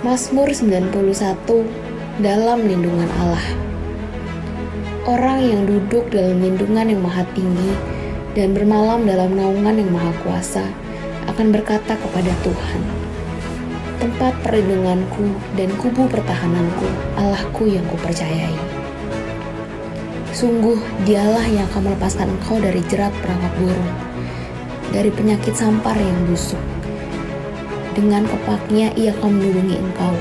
Mazmur 91, dalam lindungan Allah. Orang yang duduk dalam lindungan yang maha tinggi dan bermalam dalam naungan yang maha kuasa akan berkata kepada Tuhan, tempat perlindunganku dan kubu pertahananku, Allahku yang kupercayai. Sungguh dialah yang akan melepaskan engkau dari jerat perangkap burung, dari penyakit sampar yang busuk. Dengan kepaknya ia akan melindungi engkau.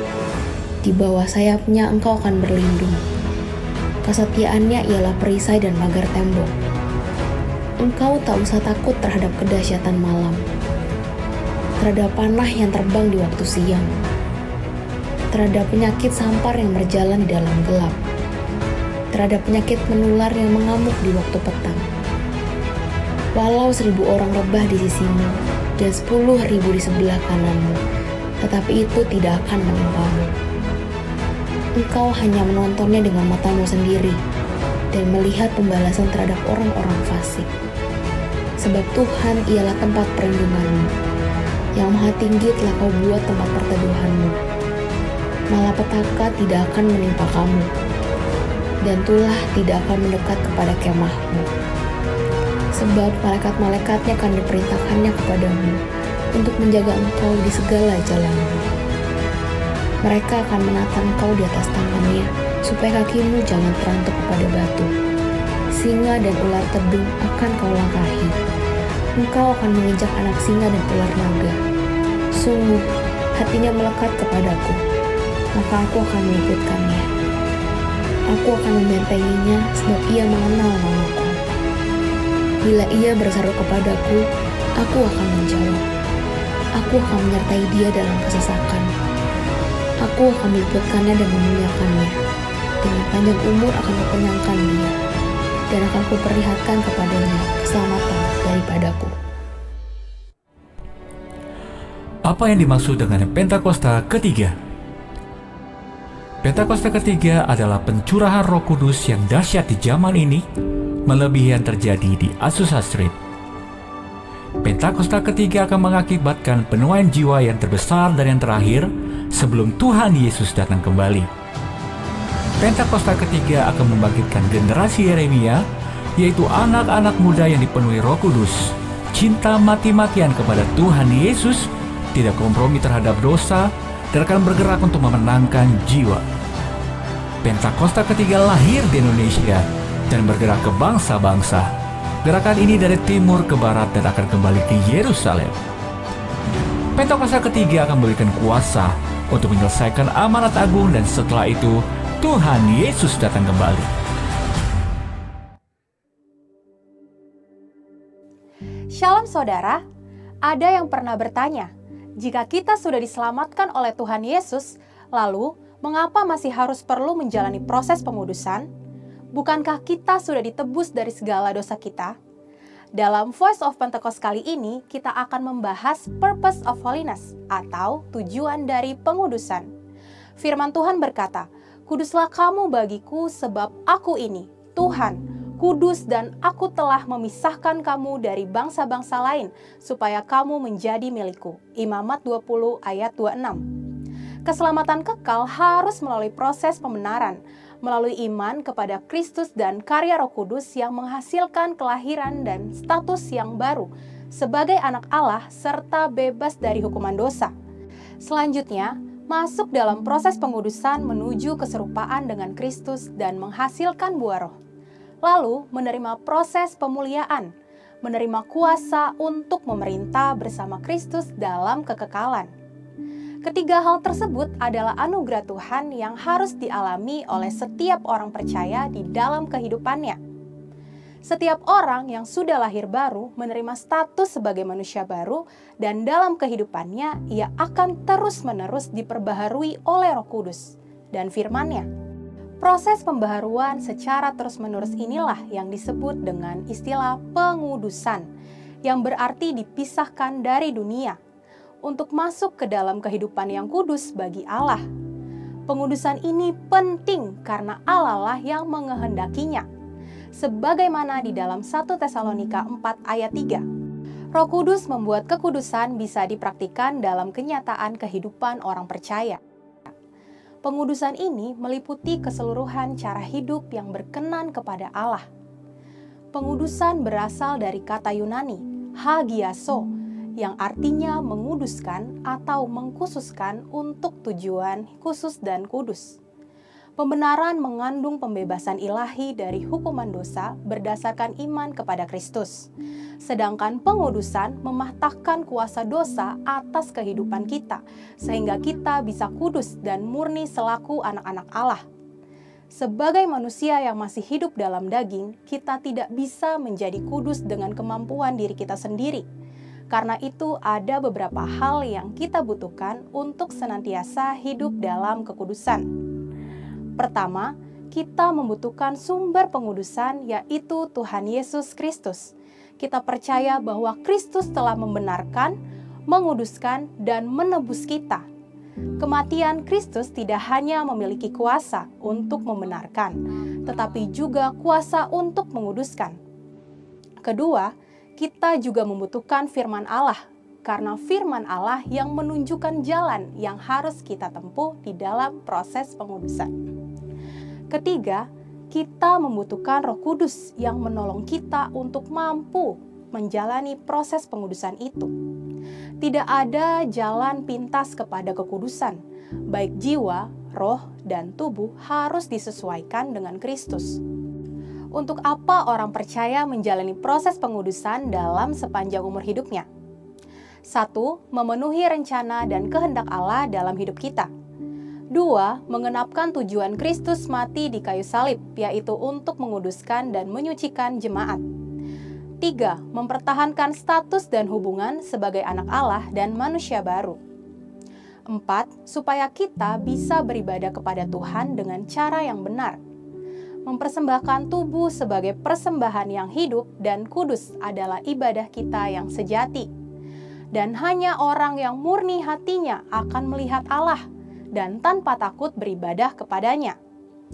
Di bawah sayapnya engkau akan berlindung. Kesetiaannya ialah perisai dan pagar tembok. Engkau tak usah takut terhadap kedahsyatan malam, terhadap panah yang terbang di waktu siang, terhadap penyakit sampar yang berjalan di dalam gelap, terhadap penyakit menular yang mengamuk di waktu petang. Walau 1.000 orang rebah di sisimu dan 10.000 di sebelah kananmu, tetapi itu tidak akan menimpamu. Engkau hanya menontonnya dengan matamu sendiri dan melihat pembalasan terhadap orang-orang fasik. Sebab Tuhan ialah tempat perlindunganmu, yang maha tinggi telah kau buat tempat perteduhanmu. Malapetaka tidak akan menimpa kamu, dan tulah tidak akan mendekat kepada kemahmu. Sebab malaikat-malaikatnya akan diperintahkannya kepadamu untuk menjaga engkau di segala jalanmu. Mereka akan menata engkau di atas tangannya, supaya kakimu jangan terantuk kepada batu. Singa dan ular tedung akan kau langkahi. Engkau akan menginjak anak singa dan ular naga. Sungguh, hatinya melekat kepadaku, maka aku akan meluputkannya. Aku akan membentenginya, sebab ia mengenal namaku. Bila ia berseru kepadaku, aku akan menjawab. Aku akan menyertai dia dalam kesesakan. Aku akan meluputkannya dan memuliakannya. Dengan panjang umur akan kukenyangkan dia, dan akan kuperlihatkan kepadanya keselamatan daripadaku. Apa yang dimaksud dengan Pentakosta ketiga? Pentakosta ketiga adalah pencurahan Roh Kudus yang dahsyat di zaman ini, melebihi yang terjadi di Azusa Street. Pentakosta ketiga akan mengakibatkan penuaian jiwa yang terbesar dan yang terakhir sebelum Tuhan Yesus datang kembali. Pentakosta ketiga akan membangkitkan generasi Yeremia, yaitu anak-anak muda yang dipenuhi Roh Kudus, cinta mati-matian kepada Tuhan Yesus, tidak kompromi terhadap dosa, dan akan bergerak untuk memenangkan jiwa. Pentakosta ketiga lahir di Indonesia dan bergerak ke bangsa-bangsa. Gerakan ini dari timur ke barat dan akan kembali ke Yerusalem. Pentakosta ketiga akan memberikan kuasa untuk menyelesaikan amanat agung, dan setelah itu Tuhan Yesus datang kembali. Shalom saudara, ada yang pernah bertanya, jika kita sudah diselamatkan oleh Tuhan Yesus, lalu mengapa masih harus perlu menjalani proses pengudusan? Bukankah kita sudah ditebus dari segala dosa kita? Dalam Voice of Pentecost kali ini, kita akan membahas Purpose of Holiness atau tujuan dari pengudusan. Firman Tuhan berkata, "Kuduslah kamu bagiku sebab aku ini, Tuhan, kudus dan aku telah memisahkan kamu dari bangsa-bangsa lain supaya kamu menjadi milikku." Imamat 20 ayat 26. Keselamatan kekal harus melalui proses pembenaran, melalui iman kepada Kristus dan karya Roh Kudus yang menghasilkan kelahiran dan status yang baru sebagai anak Allah serta bebas dari hukuman dosa. Selanjutnya, masuk dalam proses pengudusan menuju keserupaan dengan Kristus dan menghasilkan buah roh. Lalu menerima proses pemuliaan, menerima kuasa untuk memerintah bersama Kristus dalam kekekalan. Ketiga hal tersebut adalah anugerah Tuhan yang harus dialami oleh setiap orang percaya di dalam kehidupannya. Setiap orang yang sudah lahir baru menerima status sebagai manusia baru, dan dalam kehidupannya ia akan terus-menerus diperbaharui oleh Roh Kudus dan firman-Nya. Proses pembaharuan secara terus-menerus inilah yang disebut dengan istilah pengudusan, yang berarti dipisahkan dari dunia untuk masuk ke dalam kehidupan yang kudus bagi Allah. Pengudusan ini penting karena Allah lah yang menghendaki-Nya. Sebagaimana di dalam 1 Tesalonika 4 ayat 3. Roh Kudus membuat kekudusan bisa dipraktikkan dalam kenyataan kehidupan orang percaya. Pengudusan ini meliputi keseluruhan cara hidup yang berkenan kepada Allah. Pengudusan berasal dari kata Yunani, hagiaso, yang artinya menguduskan atau mengkhususkan untuk tujuan khusus dan kudus. Pembenaran mengandung pembebasan ilahi dari hukuman dosa berdasarkan iman kepada Kristus. Sedangkan pengudusan mematahkan kuasa dosa atas kehidupan kita, sehingga kita bisa kudus dan murni selaku anak-anak Allah. Sebagai manusia yang masih hidup dalam daging, kita tidak bisa menjadi kudus dengan kemampuan diri kita sendiri. Karena itu ada beberapa hal yang kita butuhkan untuk senantiasa hidup dalam kekudusan. Pertama, kita membutuhkan sumber pengudusan, yaitu Tuhan Yesus Kristus. Kita percaya bahwa Kristus telah membenarkan, menguduskan, dan menebus kita. Kematian Kristus tidak hanya memiliki kuasa untuk membenarkan, tetapi juga kuasa untuk menguduskan. Kedua, kita juga membutuhkan firman Allah, karena firman Allah yang menunjukkan jalan yang harus kita tempuh di dalam proses pengudusan. Ketiga, kita membutuhkan Roh Kudus yang menolong kita untuk mampu menjalani proses pengudusan itu. Tidak ada jalan pintas kepada kekudusan, baik jiwa, roh, dan tubuh harus disesuaikan dengan Kristus. Untuk apa orang percaya menjalani proses pengudusan dalam sepanjang umur hidupnya? 1. Memenuhi rencana dan kehendak Allah dalam hidup kita. 2. Mengenapkan tujuan Kristus mati di kayu salib, yaitu untuk menguduskan dan menyucikan jemaat. 3. Mempertahankan status dan hubungan sebagai anak Allah dan manusia baru. 4. Supaya kita bisa beribadah kepada Tuhan dengan cara yang benar. Mempersembahkan tubuh sebagai persembahan yang hidup dan kudus adalah ibadah kita yang sejati. Dan hanya orang yang murni hatinya akan melihat Allah dan tanpa takut beribadah kepadanya.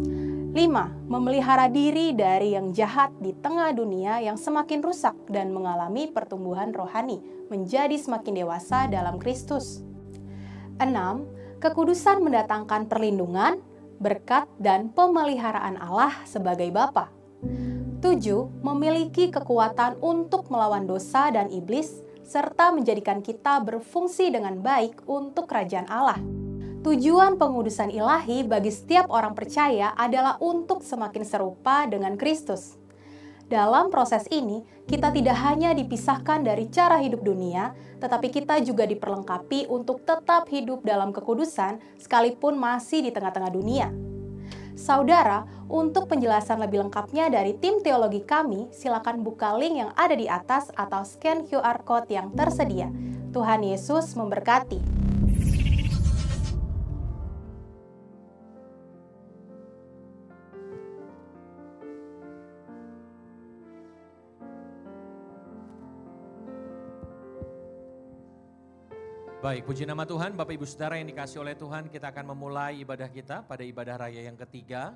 5. Memelihara diri dari yang jahat di tengah dunia yang semakin rusak dan mengalami pertumbuhan rohani menjadi semakin dewasa dalam Kristus. 6. Kekudusan mendatangkan perlindungan, berkat, dan pemeliharaan Allah sebagai Bapa. 7. Memiliki kekuatan untuk melawan dosa dan iblis, serta menjadikan kita berfungsi dengan baik untuk kerajaan Allah. Tujuan pengudusan ilahi bagi setiap orang percaya adalah untuk semakin serupa dengan Kristus. Dalam proses ini, kita tidak hanya dipisahkan dari cara hidup dunia, tetapi kita juga diperlengkapi untuk tetap hidup dalam kekudusan sekalipun masih di tengah-tengah dunia. Saudara, untuk penjelasan lebih lengkapnya dari tim teologi kami, silakan buka link yang ada di atas atau scan QR Code yang tersedia. Tuhan Yesus memberkati. Baik, puji nama Tuhan, Bapak Ibu Saudara yang dikasih oleh Tuhan, kita akan memulai ibadah kita pada ibadah raya yang ketiga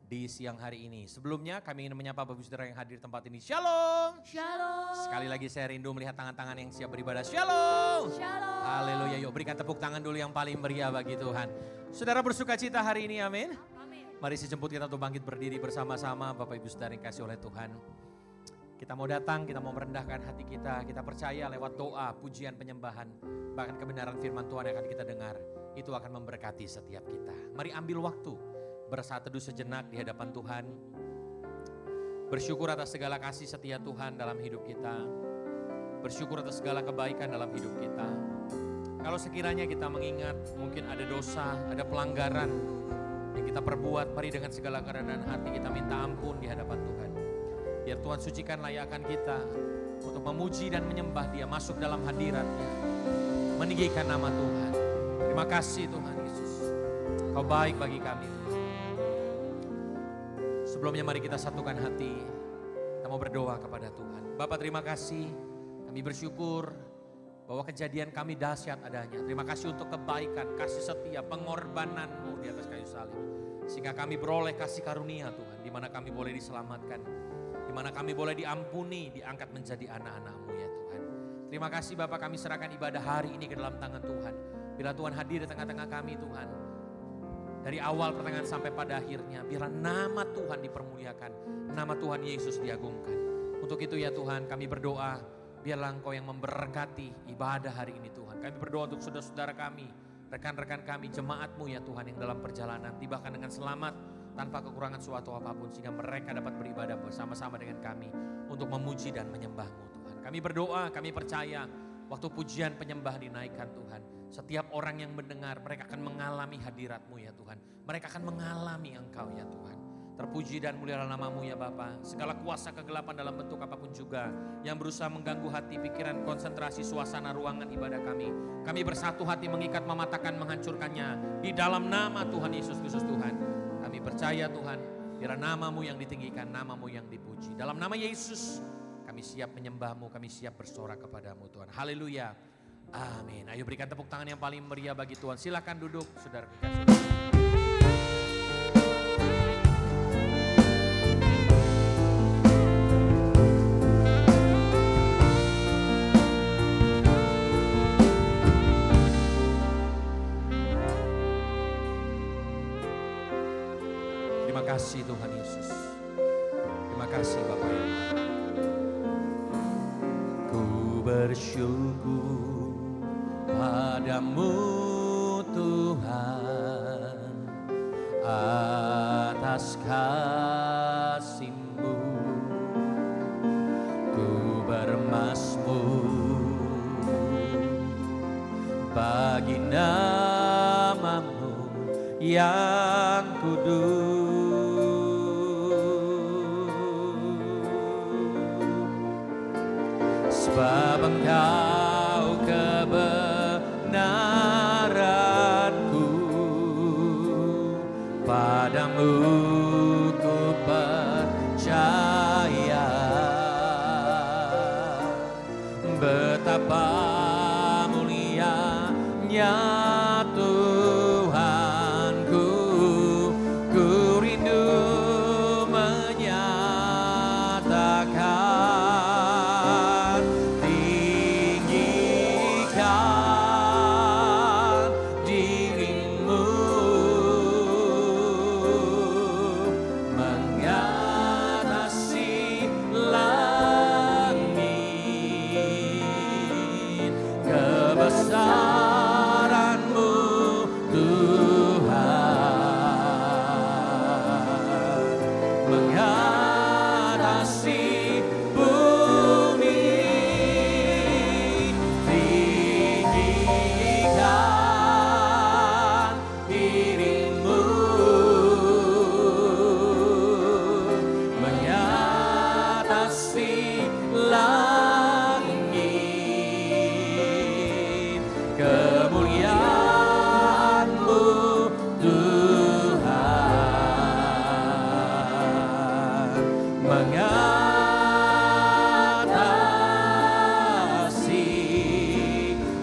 di siang hari ini. Sebelumnya kami ingin menyapa Bapak Ibu Saudara yang hadir di tempat ini. Shalom! Shalom! Sekali lagi saya rindu melihat tangan-tangan yang siap beribadah. Shalom! Shalom! Haleluya, yuk berikan tepuk tangan dulu yang paling meriah bagi Tuhan. Saudara bersuka cita hari ini, amin? Amin. Mari saya jemput kita untuk bangkit berdiri bersama-sama Bapak Ibu Saudara yang dikasih oleh Tuhan. Kita mau datang, kita mau merendahkan hati kita percaya lewat doa, pujian, penyembahan, bahkan kebenaran firman Tuhan yang akan kita dengar, itu akan memberkati setiap kita. Mari ambil waktu, bersaat teduh sejenak di hadapan Tuhan, bersyukur atas segala kasih setia Tuhan dalam hidup kita, bersyukur atas segala kebaikan dalam hidup kita. Kalau sekiranya kita mengingat mungkin ada dosa, ada pelanggaran yang kita perbuat, mari dengan segala kerendahan hati kita minta ampun di hadapan Tuhan. Biar Tuhan sucikan layakan kita untuk memuji dan menyembah Dia, masuk dalam hadirat-Nya, meninggikan nama Tuhan. Terima kasih Tuhan Yesus, Kau baik bagi kami Tuhan. Sebelumnya mari kita satukan hati, kita mau berdoa kepada Tuhan. Bapa terima kasih, kami bersyukur bahwa kejadian kami dahsyat adanya. Terima kasih untuk kebaikan, kasih setia, pengorbanan-Mu di atas kayu salib. Sehingga kami beroleh kasih karunia Tuhan, di mana kami boleh diselamatkan. Di mana kami boleh diampuni, diangkat menjadi anak-anak-Mu ya Tuhan. Terima kasih Bapak, kami serahkan ibadah hari ini ke dalam tangan Tuhan. Bila Tuhan hadir di tengah-tengah kami Tuhan, Dari awal, pertengahan, sampai pada akhirnya. Biarlah nama Tuhan dipermuliakan. Nama Tuhan Yesus diagungkan. Untuk itu ya Tuhan, kami berdoa. Biarlah Engkau yang memberkati ibadah hari ini Tuhan. Kami berdoa untuk saudara-saudara kami, rekan-rekan kami, jemaat-Mu ya Tuhan yang dalam perjalanan. Tibakan dengan selamat, tanpa kekurangan suatu apapun. Sehingga mereka dapat beribadah bersama-sama dengan kami. Untuk memuji dan menyembah-Mu Tuhan. Kami berdoa, kami percaya. Waktu pujian penyembah dinaikkan Tuhan. Setiap orang yang mendengar, mereka akan mengalami hadirat-Mu ya Tuhan. Mereka akan mengalami Engkau ya Tuhan. Terpuji dan mulialah nama-Mu ya Bapa. Segala kuasa kegelapan dalam bentuk apapun juga yang berusaha mengganggu hati, pikiran, konsentrasi, suasana, ruangan ibadah kami. Kami bersatu hati mengikat, mematahkan, menghancurkannya. Di dalam nama Tuhan Yesus Kristus Tuhan. Kami percaya Tuhan, biar nama-Mu yang ditinggikan, nama-Mu yang dipuji. Dalam nama Yesus kami siap menyembah-Mu, kami siap bersorak kepada-Mu Tuhan. Haleluya. Amin. Ayo berikan tepuk tangan yang paling meriah bagi Tuhan. Silakan duduk, saudara kekasih. Terima kasih Tuhan Yesus. Terima kasih Bapak yang baik. Ku bersyukur padamu Tuhan atas kasih-Mu. Ku bermazmur bagi nama-Mu yang kudus. Sebab Engkau kebenaranku, padamu ku percaya. Betapa mulianya Tuhanku, ku rindu menyatakan, tinggikan diri-Mu mengatasi langit. Kebesaran-Mu Tuhan mengatasi bumi. Tinggikan diri-Mu mengatasi langit. Kemuliaan-Mu Tuhan mengatasi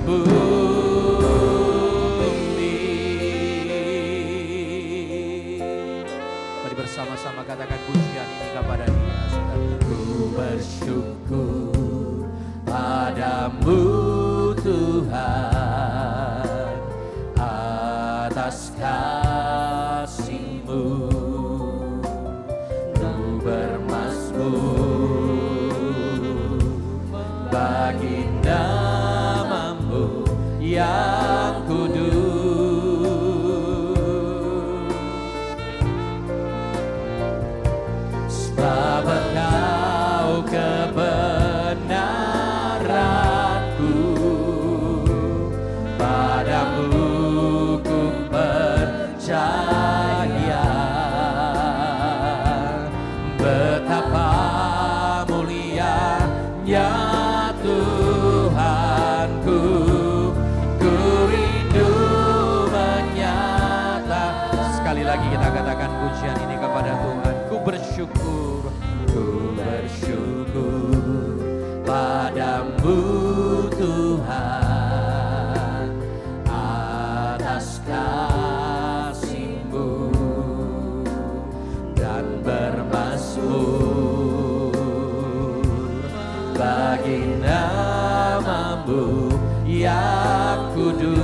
bumi. Mari bersama-sama katakan pujian ini kepada Dia, saudara. Ku bersyukur padamu Tuhan atas kasih-Mu. Ku bermazmur bagi nama-Mu yang kudus. Sebab Engkau kebenaranku, padamu ku percaya. Betapa mulianya Tuhanku, ku rindu menyata. Sekali lagi kita katakan pujian ini kepada Tuhan. Ku bersyukur padamu Tuhan atas kasih-Mu, dan bermazmur bagi nama-Mu yang kudus.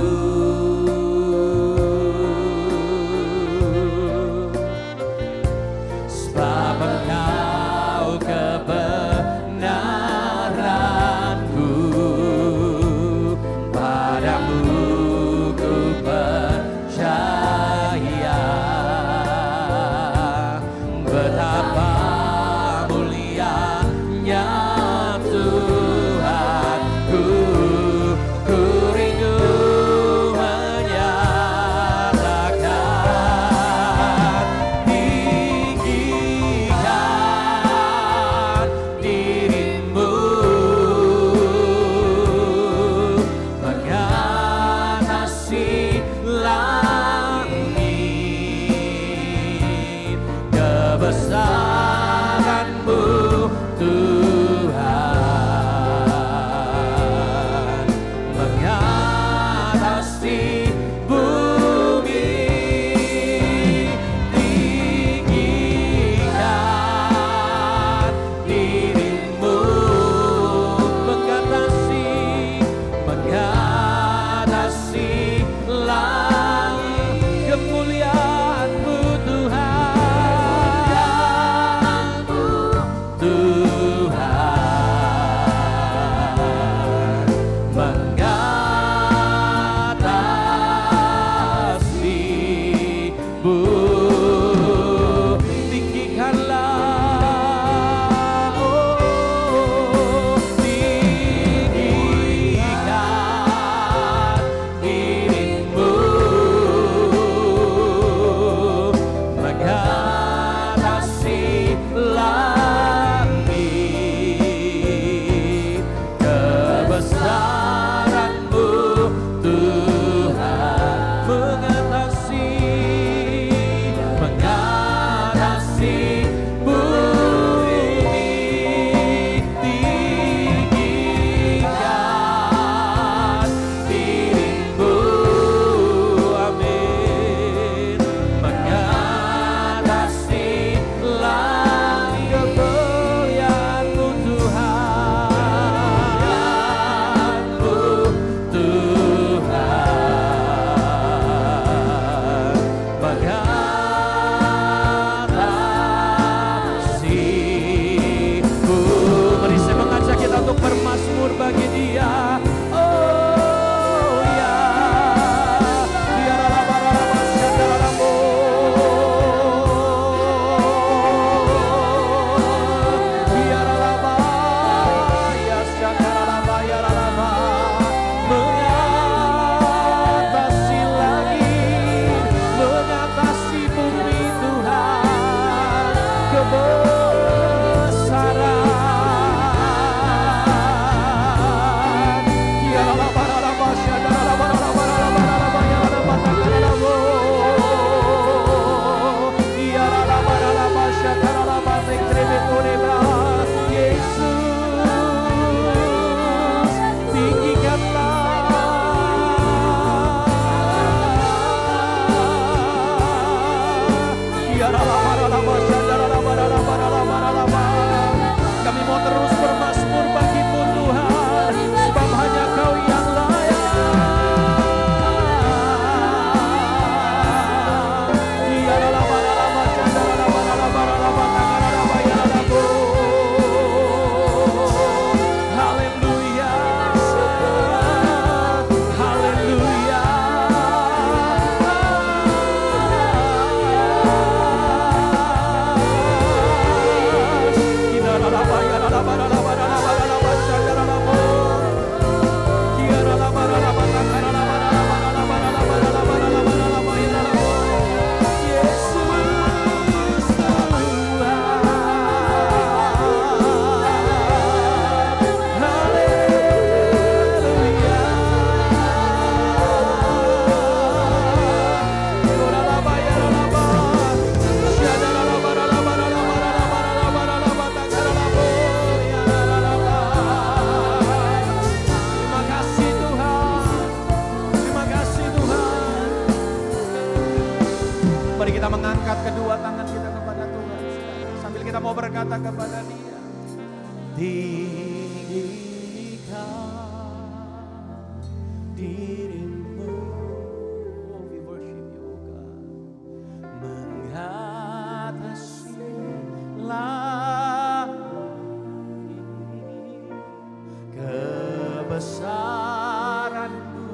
kebesaran-Mu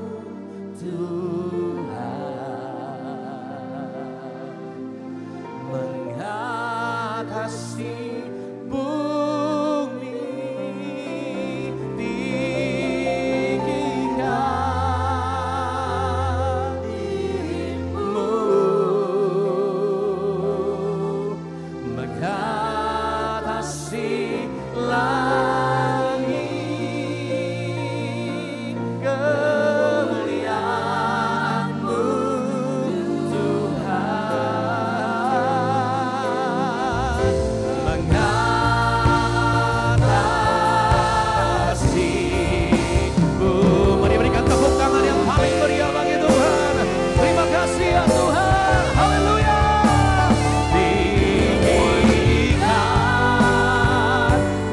Tuhan, mengatasi bumi tinggikan dirimu, mengatasi langit, kemuliaan-Mu Tuhan, mengatasi. Mari berikan tepuk tangan yang paling meriah bagi Tuhan. Terima kasih ya Tuhan. Haleluya. Tinggikan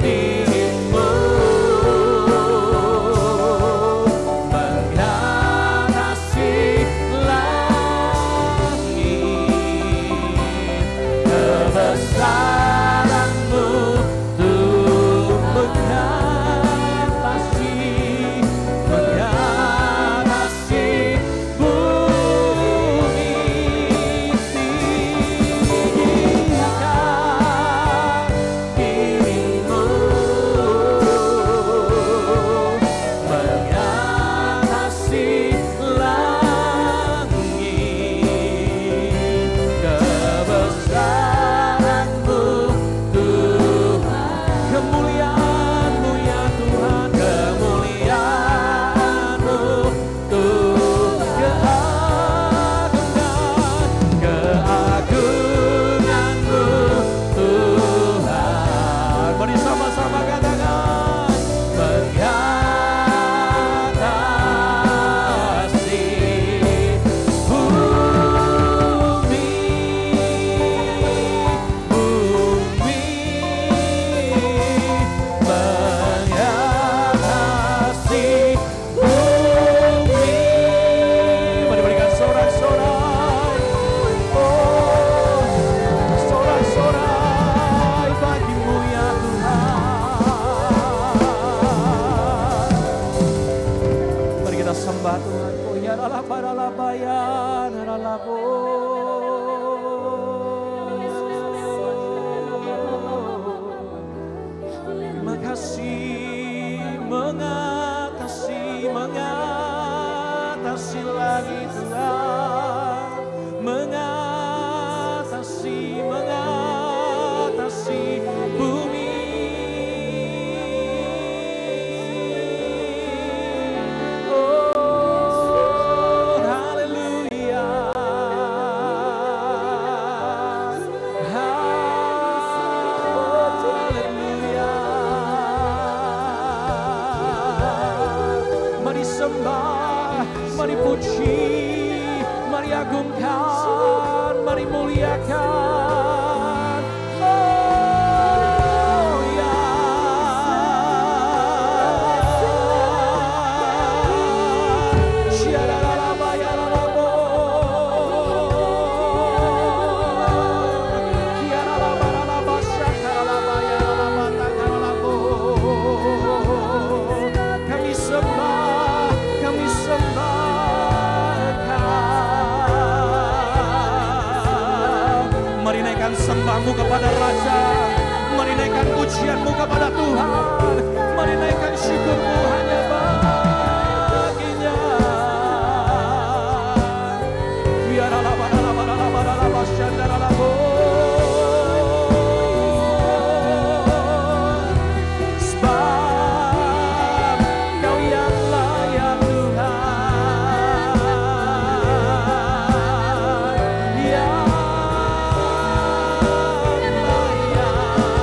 dirimu, mengatasi langit, kebesaran-Mu Tuhan, mengatasi bumi tinggikan dirimu, mengatasi langit, kebesaran-Mu Tuhan, kemuliaan-Mu ya Tuhan, kemuliaan-Mu Tuhan, keagungan-Mu Tuhan. Mari sama-sama katakan, mengatasi bumi, mengatasi bumi. Mari berikan sorak-sorai, oh sorak-sorai bagi-Mu ya Tuhan. Mari kita sembah Tuhan. Oh ya lala para labayan lalapo. Terima kasih, mengatasi langit Tuhan, mengatasi bumi. Oh, haleluya. Haleluya. Mari sembah, mari puji, mari agungkan, mari muliakan. Oh ya. Kami sembah, kami sembahkan. Mari naikkan sembahmu kepada Raja, mari naikkan pujianmu kepada Tuhan, mari naikkan syukurmu hanya baginya. Biarlah sebab Kau yang layak Tuhan, yang layak.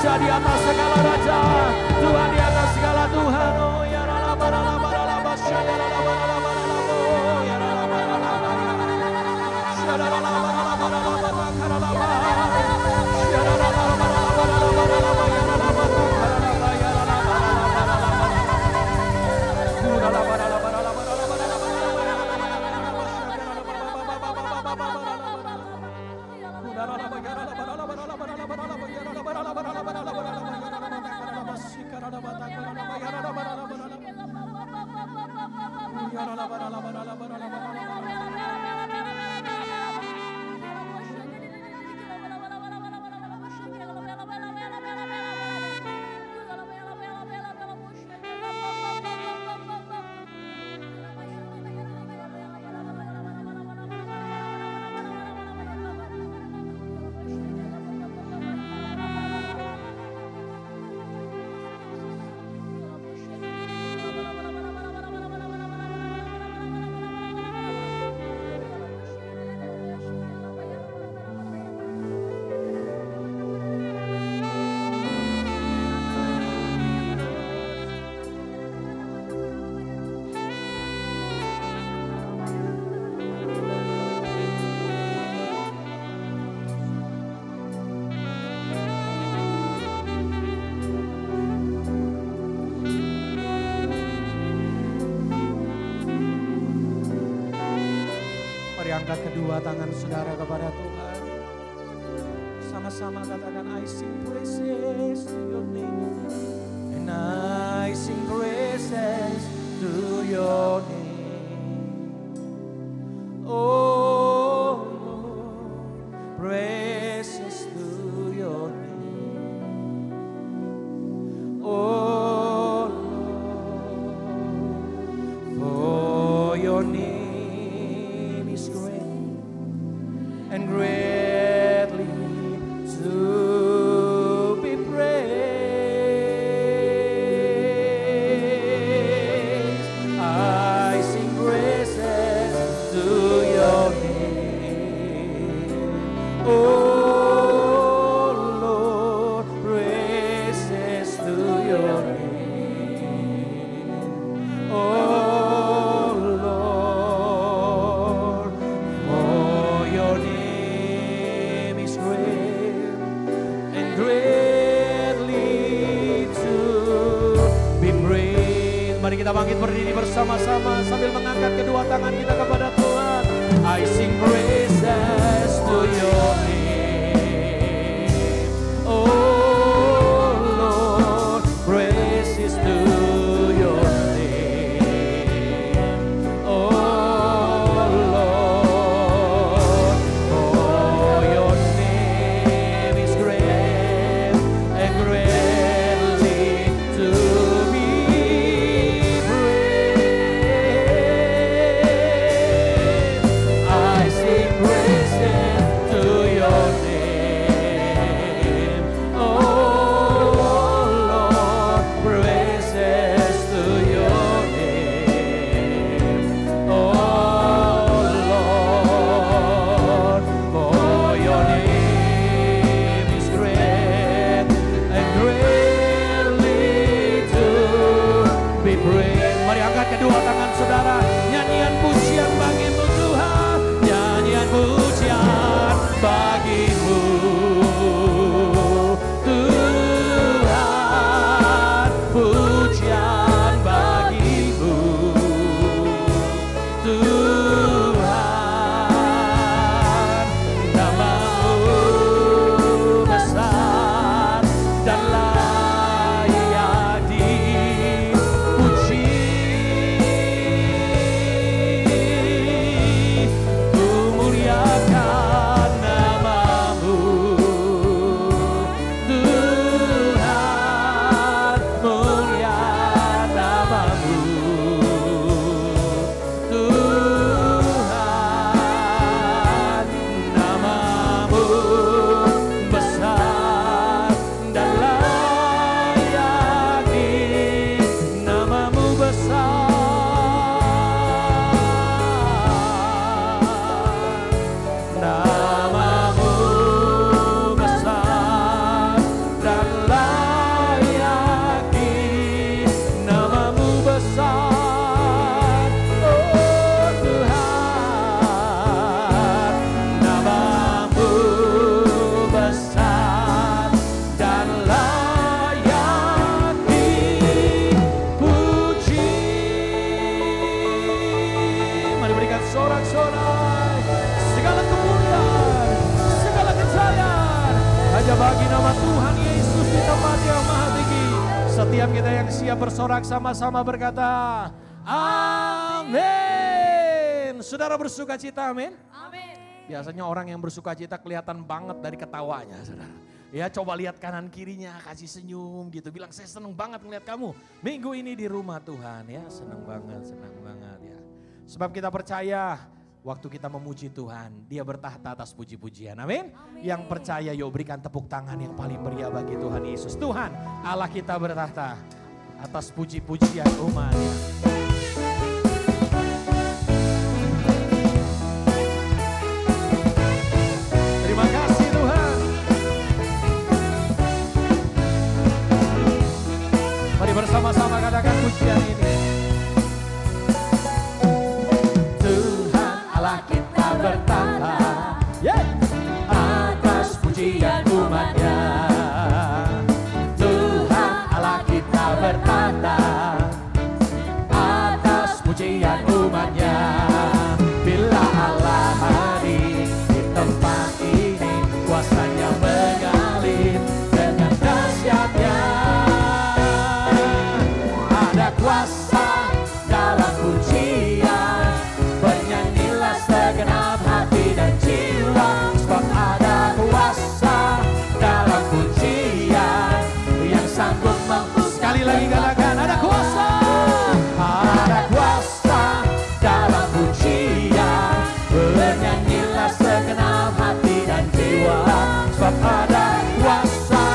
raja di atas segala raja, Tuhan di atas segala Tuhan. Oh ya ralaba ralaba ralaba syada ralaba ralaba ralaba oh ya ralaba ralaba syada ralaba ralaba ralaba ralaba syada ralaba ralaba ralaba ralaba ya ralaba ralaba ya ralaba ralaba ralaba ralaba angkat kedua tangan saudara kepada Tuhan. Sama-sama katakan, I sing praises to your name. And I sing praises to your name. Oh Lord, praises to your name. Oh Lord, for your name and greatly to be praised. I sing praises to your name. Oh Lord, praises to your name. Oh Lord, for your name is great and greatly to be praised. Mari kita bangkit berdiri bersama-sama sambil mengangkat kedua tangan kita kepada Tuhan. I sing praises to your name. Oh Lord, praises to your name. Oh Lord, for your name is great and greatly to be praised. I sing Setiap kita yang siap bersorak sama-sama berkata, amin. Saudara bersuka cita, amin? Amin. Biasanya orang yang bersuka cita kelihatan banget dari ketawanya, saudara. Ya coba lihat kanan kirinya, kasih senyum gitu. Bilang saya seneng banget ngeliat kamu minggu ini di rumah Tuhan ya. Seneng banget ya. Sebab kita percaya waktu kita memuji Tuhan, Dia bertahta atas puji-pujian. Amin. Yang percaya yuk berikan tepuk tangan yang paling meriah bagi Tuhan Yesus. Tuhan Allah kita bertahta atas puji-pujian umat-Nya. Terima kasih Tuhan. Mari bersama-sama katakan pujian ini. Tuhan Allah kita bertahta atas pujian umat-Nya. Tuhan Allah kita bertahta atas pujian umat-Nya. Bila Allah hadir di tempat ini, kuasanya mengalir dengan dahsyatnya. Ada kuasa dalam pujian, bernyanyilah segenap hati dan jiwa. Sebab ada kuasa dalam pujian yang sanggup membuka. Sekali lagi katakan ada kuasa. Ada kuasa dalam pujian, bernyanyilah segenap hati dan jiwa. Sebab ada kuasa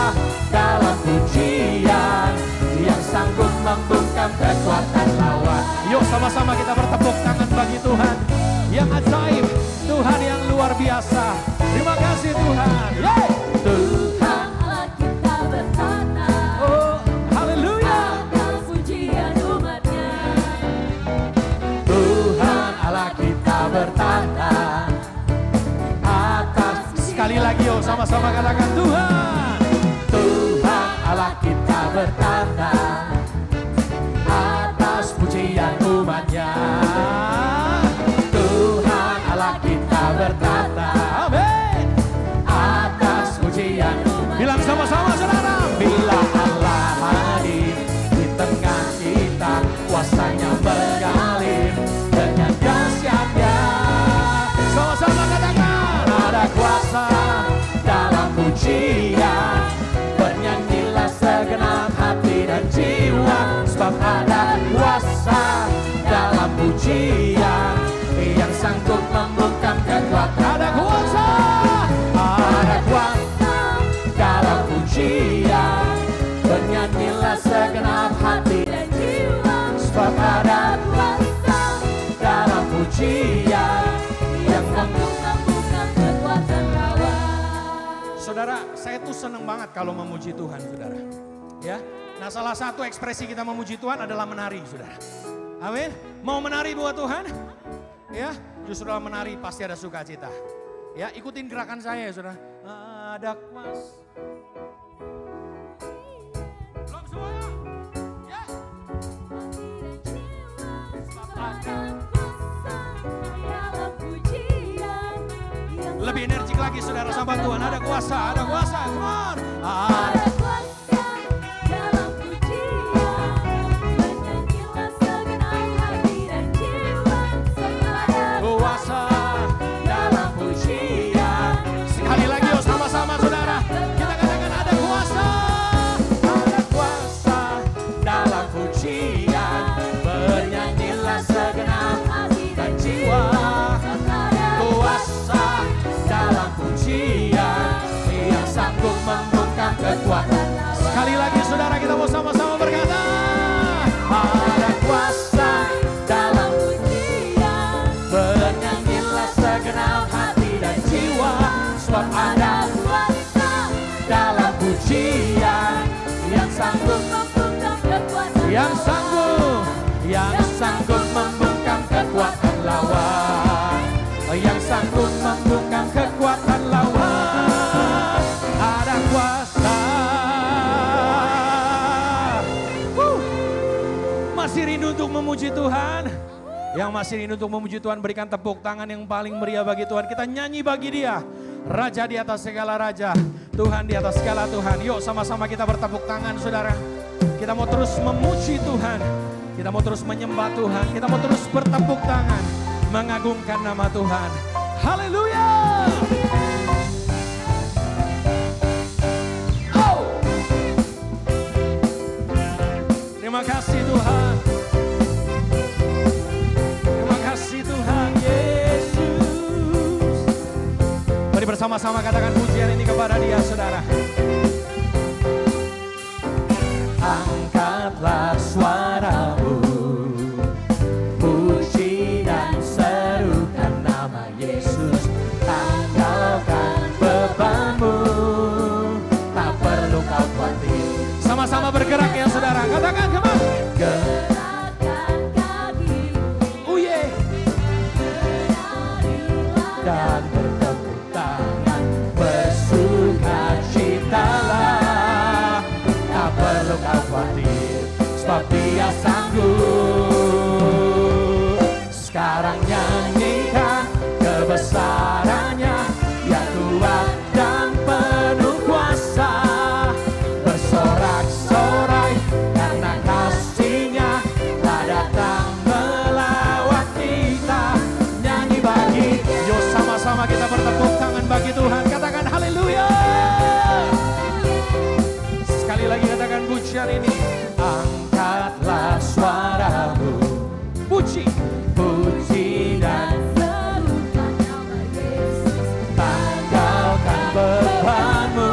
dalam pujian yang sanggup membungkam kekuatan lawan. Yuk sama-sama kita bertepuk tangan bagi Tuhan yang ajaib, Tuhan yang luar biasa. Terima kasih Tuhan. Yeay! Tuhan Allah kita bertahta oh haleluya. atas pujian umat-Nya. Tuhan Allah kita bertahta atas. Sekali lagi yuk sama-sama katakan Tuhan. Tuhan Allah kita bertahta atas pujian umat-Nya. Tuhan Allah kita bertahta amin atas pujian umat-Nya. Bilang sama-sama saudara. Bila Allah hadir di tengah kita, kuasanya mengalir dengan dahsyatnya. Sama-sama katakan ada kuasa dalam pujian, bernyanyilah segenap hati dan jiwa. Sebab ada kuasa dalam pujian yang sanggup membungkam kekuatan. Ada kuasa dalam pujian, bernyanyilah segenap hati dan jiwa. Sebab ada kuasa dalam pujian yang sanggup Membungkam kekuatan lawan. Saudara, saya tuh seneng banget kalau memuji Tuhan, saudara. Ya, nah salah satu ekspresi kita memuji Tuhan adalah menari, saudara. Amin. Mau menari buat Tuhan? Ya, justru dalam menari pasti ada sukacita. Ya, ikutin gerakan saya, ya, saudara. Ada kuasa. Belum semuanya? Ya. Ada kuasa dalam pujian yang Lebih energik lagi, saudara, sama Tuhan. Ada kuasa, come on. ada kuasa dalam pujian, bernyanyilah segenap hati dan jiwa. Ada Kuasa dalam pujian. Sekali lagi yuk sama-sama saudara. Kita katakan ada kuasa. Ada kuasa dalam pujian, bernyanyilah segenap hati dan jiwa. Kuasa dalam pujian yang sanggup membungkam kekuatan. Sekali lagi saudara, kita mau sama-sama berkata ada kuasa dalam pujian, bernyanyilah segenap hati dan jiwa. Sebab ada kuasa dalam pujian yang sanggup membungkam kekuatan yang sanggup membungkam kekuatan lawan, yang sanggup membungkam kekuatan lawan. Ada kuasa. Masih rindu untuk memuji Tuhan? Yang masih rindu untuk memuji Tuhan, berikan tepuk tangan yang paling meriah bagi Tuhan. Kita nyanyi bagi Dia, Raja di atas segala raja, Tuhan di atas segala Tuhan. Yuk sama-sama kita bertepuk tangan saudara. Kita mau terus memuji Tuhan. Kita mau terus menyembah Tuhan. Kita mau terus bertepuk tangan. Mengagungkan nama Tuhan. Haleluya. Oh. Terima kasih Tuhan. Terima kasih Tuhan Yesus. Mari bersama-sama katakan pujian ini kepada Dia, saudara. Angkatlah suaramu, puji dan serukan nama Yesus. Tanggalkan bebanmu, tak perlu kau khawatir. Sama-sama bergerak ya saudara, katakan kemana? Gerakkan kakimu, Oh yeah. Dan bertepuk tangan, bersukacitalah. Tak perlu kau khawatir, sebab Dia sanggup. Sekarang nyanyikan kebesarannya, Dia kuat dan penuh kuasa. Bersorak-sorai karena kasih-Nya telah datang melawat kita. Nyanyi bagi, yuk sama-sama kita bertepuk tangan bagi Tuhan. Katakan haleluya. Sekali lagi katakan pujian ini. Angkatlah suaramu, puji, puji dan serukan nama Yesus. tanggalkan bebanmu.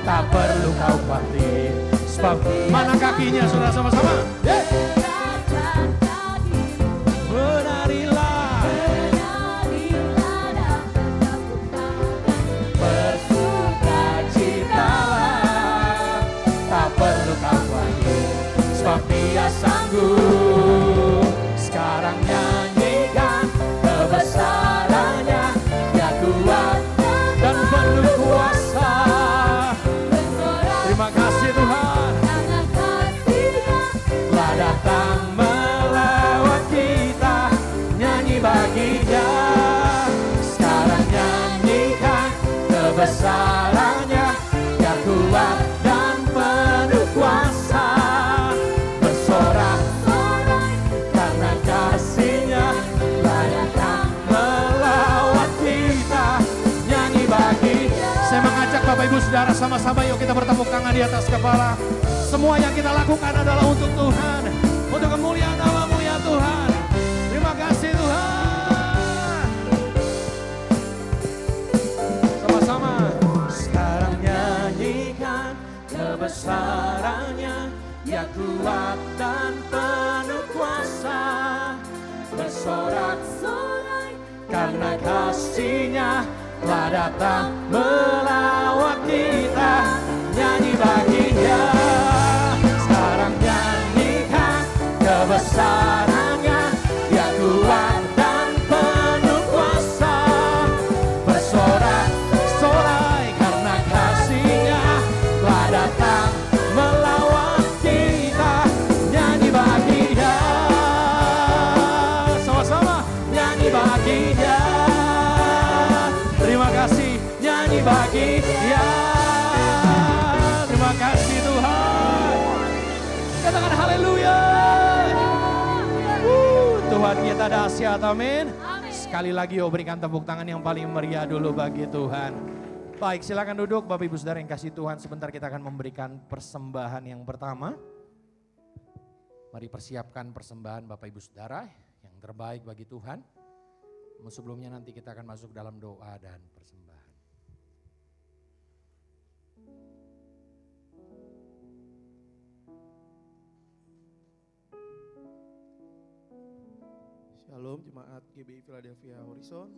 Tak perlu kau khawatir, sebab mana kakinya saudara sama-sama? Gerakkan kakimu, Menarilah, menarilah dan bertepuk tangan. bersukacitalah. Tak perlu kau khawatir, sebab Dia sanggup. Sekarang nyanyikan kebesarannya, Dia kuat dan penuh kuasa. Terima kasih Tuhan, Tangan kasih-Nya telah datang melawat kita. Nyanyi bagi Dia. Sekarang nyanyikan kebesarannya, Dia kuat dan penuh kuasa. Bersorak-sorai karena kasih-Nya telah datang melawat kita. Nyanyi bagi Dia. Saya mengajak Bapak Ibu Saudara sama-sama yuk kita bertepuk tangan di atas kepala. Semua yang kita lakukan adalah untuk Tuhan, untuk kemuliaan nama-Mu ya Tuhan. Terima kasih Tuhan. Sama-sama. Sekarang nyanyikan kebesarannya, Dia kuat dan penuh kuasa. Bersorak-sorai karena kasih-Nya telah datang melawat kita. Nyanyi bagi Dia. Sekarang nyanyikan kebesarannya, Dia kuat dan penuh kuasa. Bersorak-sorai karena kasih-Nya telah datang melawat kita. Nyanyi bagi Dia. Sama-sama nyanyi bagi Dia. Terima kasih, nyanyi bagi Dia. Terima kasih Tuhan. Katakan haleluya. Tuhan kita dahsyat, amin. Sekali lagi yuk berikan tepuk tangan yang paling meriah dulu bagi Tuhan. Baik, silakan duduk Bapak Ibu Saudara yang kasih Tuhan. Sebentar kita akan memberikan persembahan yang pertama. Mari persiapkan persembahan Bapak Ibu Saudara yang terbaik bagi Tuhan. Sebelumnya nanti kita akan masuk dalam doa dan persembahan. Shalom Jemaat GBI Philadelphia Horizon.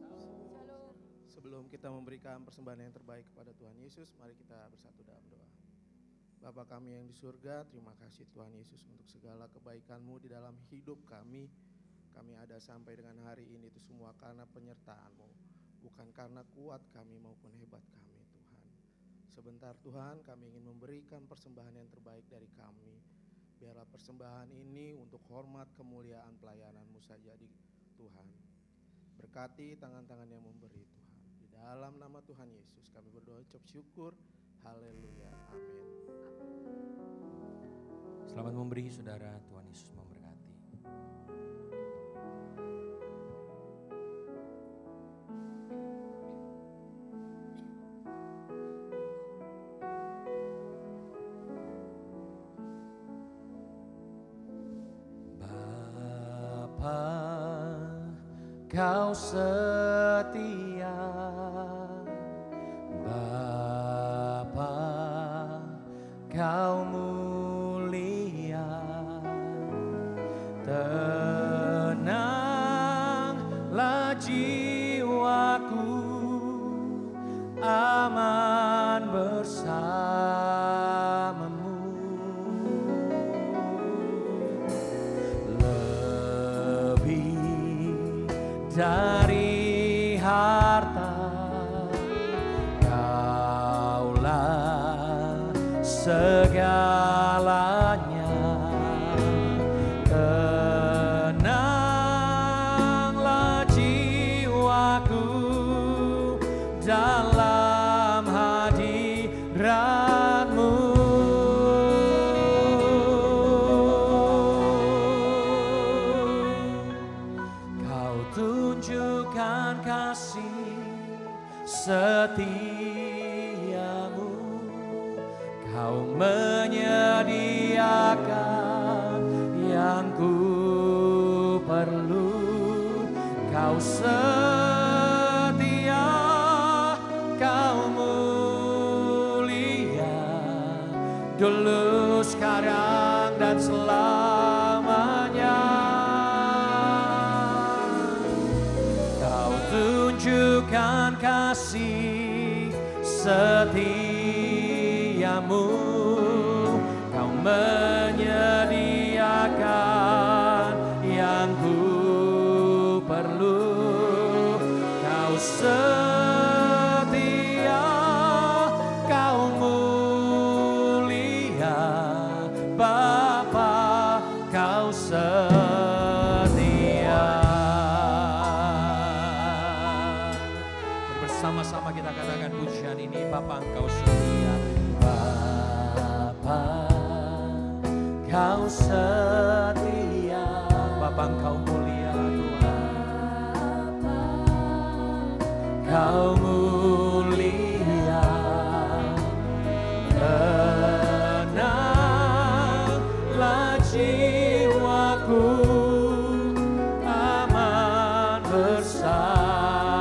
Sebelum kita memberikan persembahan yang terbaik kepada Tuhan Yesus, mari kita bersatu dalam doa. Bapa kami yang di surga, terima kasih Tuhan Yesus untuk segala kebaikan-Mu di dalam hidup kami. Kami ada sampai dengan hari ini itu semua karena penyertaan-Mu, bukan karena kuat kami maupun hebat kami Tuhan. Sebentar Tuhan, kami ingin memberikan persembahan yang terbaik dari kami. Biarlah persembahan ini untuk hormat kemuliaan pelayanan-Mu saja di Tuhan. Berkati tangan-tangan yang memberi Tuhan. Di dalam nama Tuhan Yesus kami berdoa ucap syukur. Haleluya. Amin. Selamat memberi saudara, Tuhan Yesus memberkati. Bapa, Kau setia. Bapa, Kau mulia. Tenanglah jiwaku, aman bersamamu. Lebih dari harta, Kaulah segalanya. Tenanglah jiwaku dalam hadirat-Mu. Kau tunjukkan kasih setiamu, Kau menyediakan yang ku perlu. Kau setia, Kau mulia, dulu, sekarang, dan selamanya. Kau tunjukkan kasih setiamu, Kau menyediakan yang ku perlu. Kau setia, Kau mulia, Bapa, Kau setia. Bersama-sama kita katakan pujian ini, Bapa, Engkau setia. Bapa, Kau setia. Bapa, Engkau mulia, Tuhan. Kau mulia. Tenanglah jiwaku, aman bersamamu.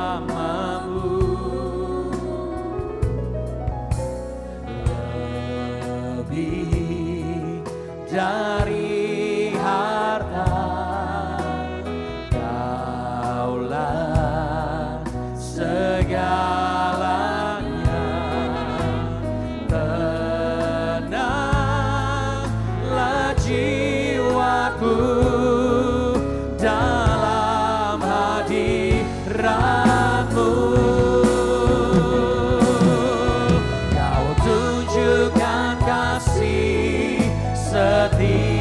Lebih dari harta, Kaulah segalanya. Tenanglah jiwaku dalam hadirat-Mu. Kau tunjukkan kasih setiamu,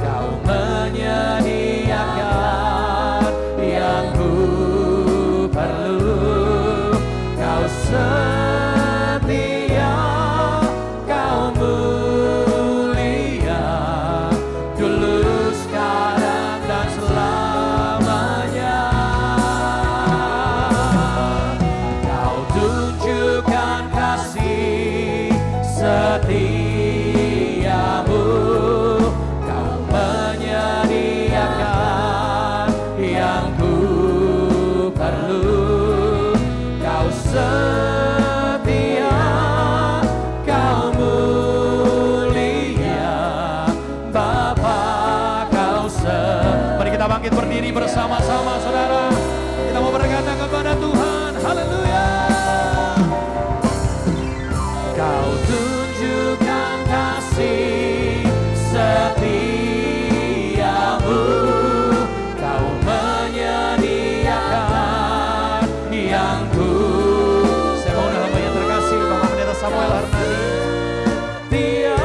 Kau menyediakan yang ku perlu. Kau setia, Kau mulia, dulu, sekarang, dan selamanya. Kau tunjukkan kasih setiamu, Kau menyediakan yang ku perlu. Kau setia, Kau mulia, Bapa, Kau setia. Mari kita bangkit berdiri bersama-sama, saudara. Kita mau berkata kepada Tuhan, haleluya. Kau tunjukkan kasih setiamu, Kau menyediakan yang ku. Saya mau dalam yang terkasih Bapak Pendeta Samuel Arnadi. Dia,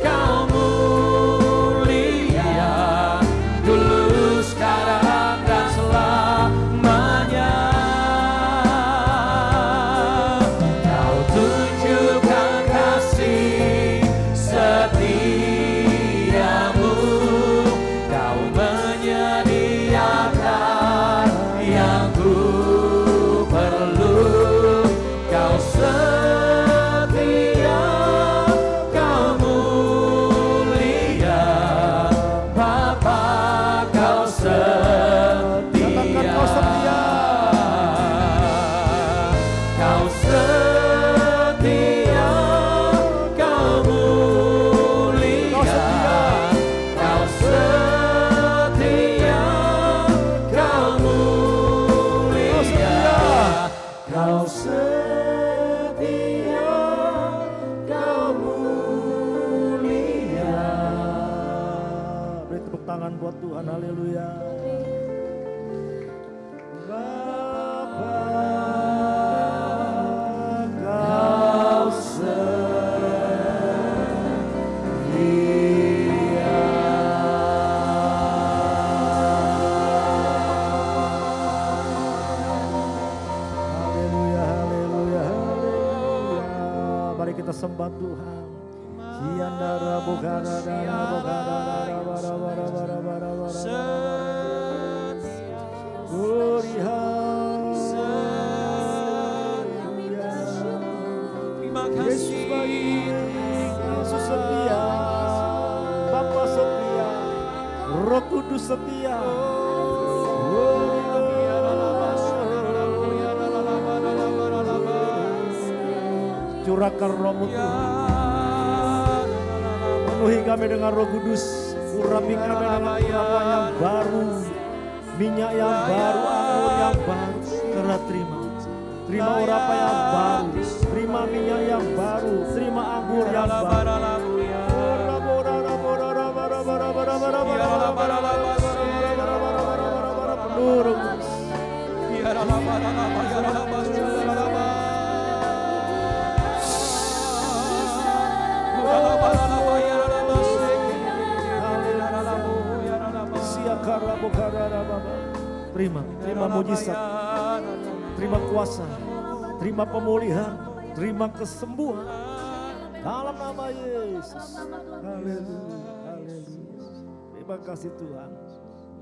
Kau mulia, dulu, sekarang, dan tangan buat Tuhan, haleluya. Bapa, Kau kita sembah Tuhan. Siandara bogara dara bogara dara bara bara bara bara bara. Terima kasih. Yesus setia, Bapa setia, Roh Kudus setia. Curahkan rohmu Tuhan, penuhi kami dengan Roh Kudus, urapi kami dengan urapan yang baru, minyak yang baru, anggur yang baru. Karena terima urapan yang baru, terima minyak yang baru, terima anggur yang baru. Penuh Roh Kudus. Terima mujizat, terima kuasa, terima pemulihan, terima kesembuhan dalam nama Yesus. Haleluya, haleluya. Terima kasih Tuhan,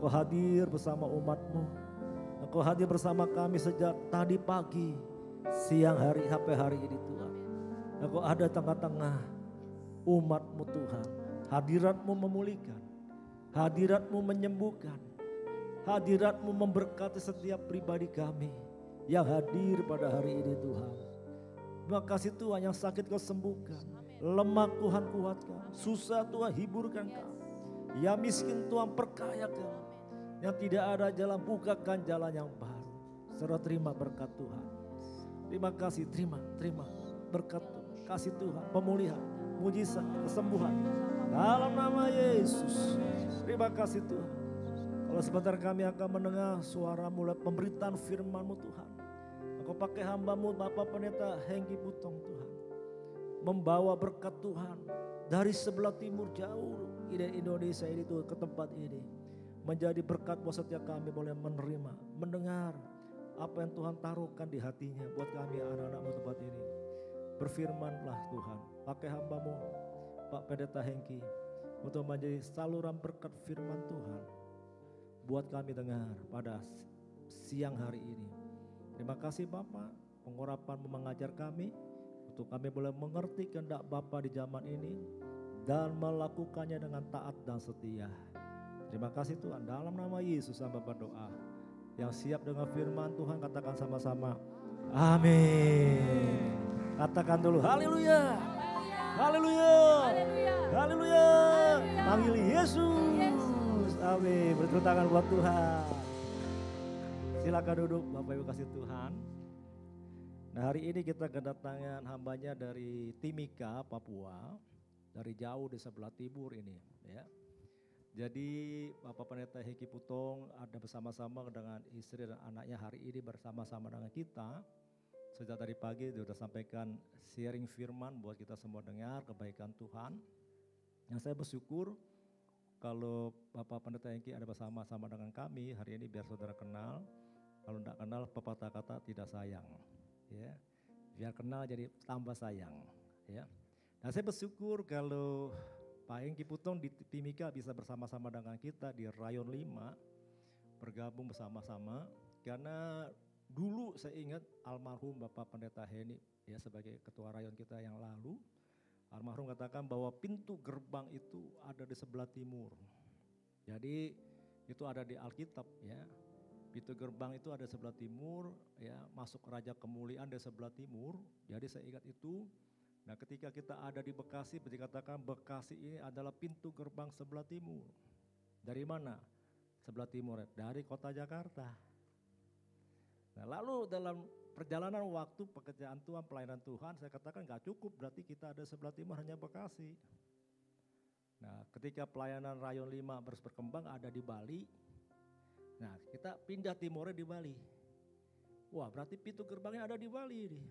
Kau hadir bersama umat-Mu, Kau hadir bersama kami sejak tadi pagi, siang hari sampai hari ini Tuhan. Kau ada tengah-tengah umat-Mu Tuhan. Hadirat-Mu memulihkan, hadirat-Mu menyembuhkan, hadirat-Mu memberkati setiap pribadi kami yang hadir pada hari ini Tuhan. Terima kasih Tuhan, yang sakit Kau sembuhkan, lemah Tuhan kuatkan, susah Tuhan hiburkan kami, yang miskin Tuhan perkayakan, yang tidak ada jalan bukakan jalan yang baru. Saudara terima berkat Tuhan. Terima kasih, terima berkat Tuhan, kasih Tuhan, pemulihan, mujizat, kesembuhan dalam nama Yesus. Terima kasih Tuhan. Kalau sebentar kami akan mendengar suara mulai pemberitaan firman-Mu Tuhan. Engkau pakai hamba-Mu Bapak Pendeta Hengki Putong Tuhan, membawa berkat Tuhan dari sebelah timur jauh ide Indonesia ini Tuhan ke tempat ini, menjadi berkat buat setiap kami boleh menerima, mendengar apa yang Tuhan taruhkan di hatinya buat kami anak-anak-Mu tempat ini. Berfirmanlah Tuhan, pakai hamba-Mu Pak Pendeta Hengki untuk menjadi saluran berkat firman Tuhan buat kami dengar pada siang hari ini. Terima kasih Bapak, pengurapan-Mu mengajar kami untuk kami boleh mengerti kehendak Bapa di zaman ini dan melakukannya dengan taat dan setia. Terima kasih Tuhan, dalam nama Yesus hamba berdoa. Yang siap dengan firman Tuhan katakan sama-sama, amin. Katakan dulu, haleluya, haleluya, haleluya. Panggil Yesus, amin. Bertepuk tangan buat Tuhan. Silakan duduk Bapak Ibu kasih Tuhan. Nah hari ini kita kedatangan hambanya dari Timika, Papua. Dari jauh di sebelah timur ini ya. Jadi Bapak Pendeta Hengki Putong ada bersama-sama dengan istri dan anaknya hari ini bersama-sama dengan kita. Sejak dari pagi dia sudah sampaikan sharing firman buat kita semua dengar kebaikan Tuhan. Yang saya bersyukur kalau Bapak Pendeta Hengki ada bersama-sama dengan kami hari ini biar saudara kenal. Kalau tidak kenal pepatah kata tidak sayang. Ya, biar kenal jadi tambah sayang. Ya. Nah saya bersyukur kalau Pak Hengki Putong di Timika bisa bersama-sama dengan kita di Rayon 5 bergabung bersama-sama karena dulu saya ingat almarhum Bapak Pendeta Heni ya sebagai ketua rayon kita yang lalu, almarhum katakan bahwa pintu gerbang itu ada di sebelah timur. Jadi itu ada di Alkitab ya. Pintu gerbang itu ada di sebelah timur ya, masuk Raja Kemuliaan di sebelah timur. Jadi saya ingat itu. Nah ketika kita ada di Bekasi, dikatakan Bekasi ini adalah pintu gerbang sebelah timur. Dari mana? Sebelah timur, dari kota Jakarta. Nah lalu dalam perjalanan waktu pekerjaan Tuhan, pelayanan Tuhan, saya katakan gak cukup berarti kita ada sebelah timur hanya Bekasi. Nah, ketika pelayanan Rayon 5 berkembang ada di Bali. Nah, kita pindah timurnya di Bali. Wah, berarti pintu gerbangnya ada di Bali nih.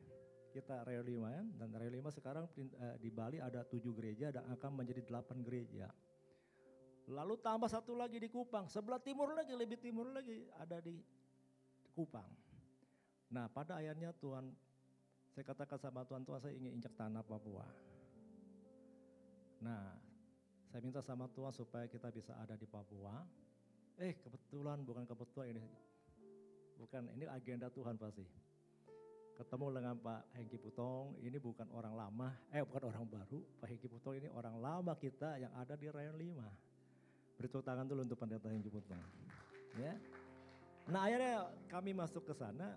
Kita Rayon 5 kan, dan Rayon 5 sekarang di Bali ada 7 gereja dan akan menjadi 8 gereja. Lalu tambah satu lagi di Kupang, sebelah timur lagi, lebih timur lagi ada di Kupang. Nah, pada akhirnya Tuhan, saya katakan sama Tuhan, saya ingin injak tanah Papua. Nah, saya minta sama Tuhan supaya kita bisa ada di Papua. Kebetulan, bukan kebetulan ini. Bukan, ini agenda Tuhan pasti. Ketemu dengan Pak Hengki Putong, ini bukan orang lama, bukan orang baru. Pak Hengki Putong ini orang lama kita yang ada di Rayon 5. Beri tepuk tangan dulu untuk Pendeta Hengki Putong. Ya. Nah, akhirnya kami masuk ke sana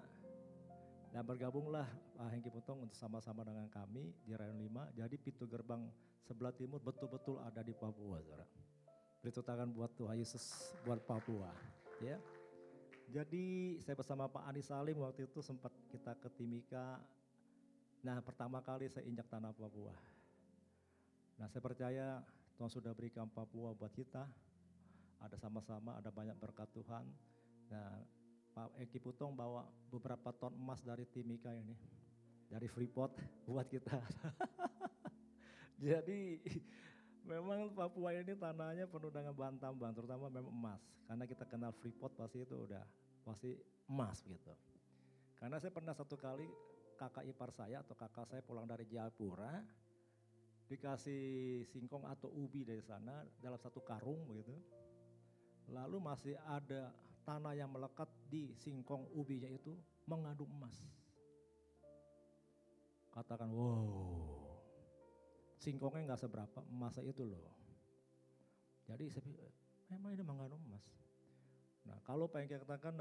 dan bergabunglah Pak Hengki Putong untuk sama-sama dengan kami di Rayon 5. Jadi pintu gerbang sebelah timur betul-betul ada di Papua, saudara. Beri tepuk tangan buat Tuhan Yesus, buat Papua. Ya. Jadi saya bersama Pak Ani Salim waktu itu sempat kita ke Timika. Nah, pertama kali saya injak tanah Papua. Nah, saya percaya Tuhan sudah berikan Papua buat kita. Ada sama-sama, ada banyak berkat Tuhan. Nah, Pak Hengki Putong bawa beberapa ton emas dari Timika ini. Dari Freeport buat kita. Jadi memang Papua ini tanahnya penuh dengan bahan tambang, terutama memang emas. Karena kita kenal Freeport pasti itu pasti emas gitu. Karena saya pernah satu kali kakak ipar saya atau kakak saya pulang dari Jayapura, dikasih singkong atau ubi dari sana dalam satu karung begitu. Lalu masih ada tanah yang melekat di singkong ubinya itu mengandung emas. Katakan, wow, singkongnya nggak seberapa, emasnya itu loh. Jadi saya pikir, memang ini mengandung emas. Nah, kalau pengen katakan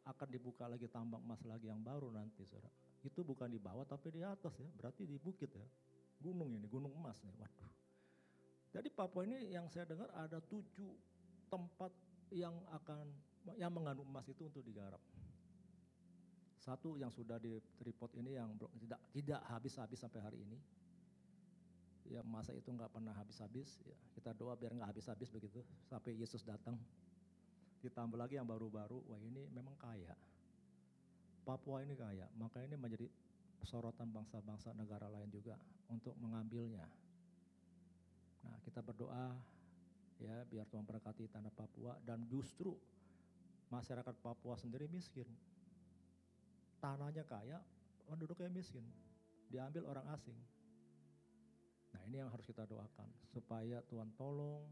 akan dibuka lagi tambang emas lagi yang baru nanti, saudara. Itu bukan di bawah tapi di atas ya, berarti di bukit ya. Gunung ini, gunung emas nih, waduh. Jadi Papua ini yang saya dengar ada 7 tempat yang mengandung emas itu untuk digarap. Satu yang sudah di Freeport ini yang tidak habis-habis sampai hari ini. Ya, masa itu nggak pernah habis-habis. Ya, kita doa biar nggak habis-habis begitu sampai Yesus datang. Ditambah lagi yang baru-baru, wah ini memang kaya. Papua ini kaya, maka ini menjadi sorotan bangsa-bangsa negara lain juga untuk mengambilnya. Nah, kita berdoa ya biar Tuhan berkati tanah Papua, dan justru masyarakat Papua sendiri miskin. Tanahnya kaya, penduduknya miskin, diambil orang asing. Nah, ini yang harus kita doakan supaya Tuhan tolong,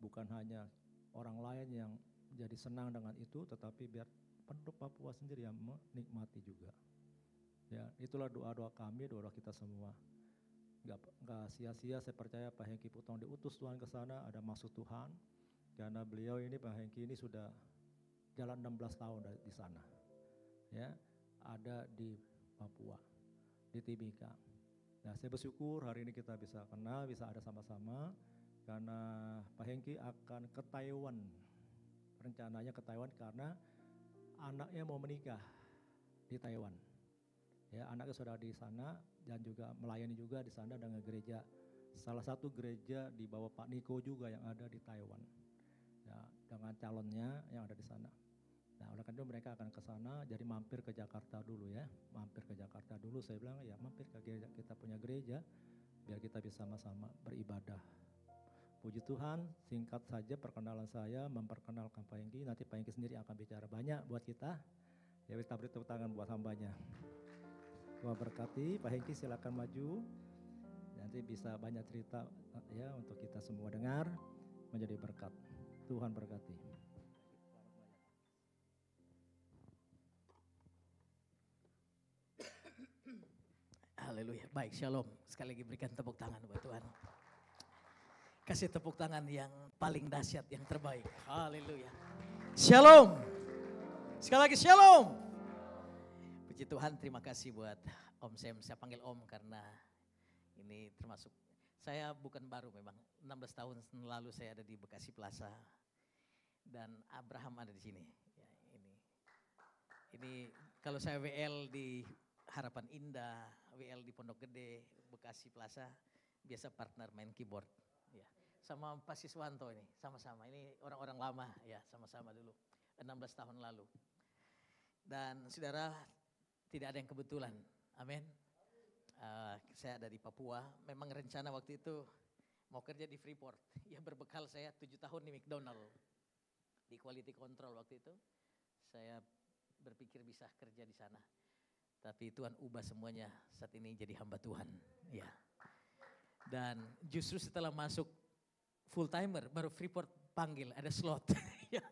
bukan hanya orang lain yang jadi senang dengan itu, tetapi biar penduduk Papua sendiri yang menikmati juga. Ya, itulah doa-doa kami, doa kita semua. Enggak sia-sia, saya percaya Pak Hengki Putong diutus Tuhan ke sana, ada maksud Tuhan. Karena beliau ini, Pak Hengki ini sudah jalan 16 tahun di sana. Ya, ada di Papua, di Timika. Nah, saya bersyukur hari ini kita bisa kenal, bisa ada sama-sama. Karena Pak Hengki akan ke Taiwan. Rencananya ke Taiwan karena anaknya mau menikah di Taiwan. Ya, anaknya sudah di sana dan juga melayani juga di sana dengan gereja, salah satu gereja di bawah Pak Niko juga yang ada di Taiwan. Ya, dengan calonnya yang ada di sana. Nah, oleh karena itu mereka akan ke sana, jadi mampir ke Jakarta dulu ya. Mampir ke Jakarta dulu, saya bilang ya mampir ke gereja, kita punya gereja biar kita bisa sama-sama beribadah. Puji Tuhan, singkat saja perkenalan saya, memperkenalkan Pak Hengki, nanti Pak Hengki sendiri akan bicara banyak buat kita. Ya, kita beri tepuk tangan buat hambanya. Tuhan berkati, Pak Hengki silakan maju. Nanti bisa banyak cerita ya untuk kita semua dengar, menjadi berkat. Tuhan berkati. Haleluya. Baik, shalom. Sekali lagi berikan tepuk tangan buat Tuhan. Kasih tepuk tangan yang paling dahsyat, yang terbaik. Haleluya. Shalom. Sekali lagi shalom. Puji Tuhan, terima kasih buat Om Sam. Saya panggil Om karena ini termasuk, saya bukan baru memang. 16 tahun lalu saya ada di Bekasi Plaza dan Abraham ada di sini. Ya, ini kalau saya WL di Harapan Indah, WL di Pondok Gede, Bekasi Plaza, biasa partner main keyboard. Ya. sama Pak Siswanto ini, sama-sama. Ini orang-orang lama ya, sama-sama dulu, 16 tahun lalu. Dan saudara, tidak ada yang kebetulan, amin. Saya dari Papua, memang rencana waktu itu mau kerja di Freeport. Ya berbekal saya 7 tahun di McDonald, di quality control waktu itu. Saya berpikir bisa kerja di sana. Tapi Tuhan ubah semuanya, saat ini jadi hamba Tuhan. Ya. Dan justru setelah masuk full timer baru Freeport panggil ada slot. Ya.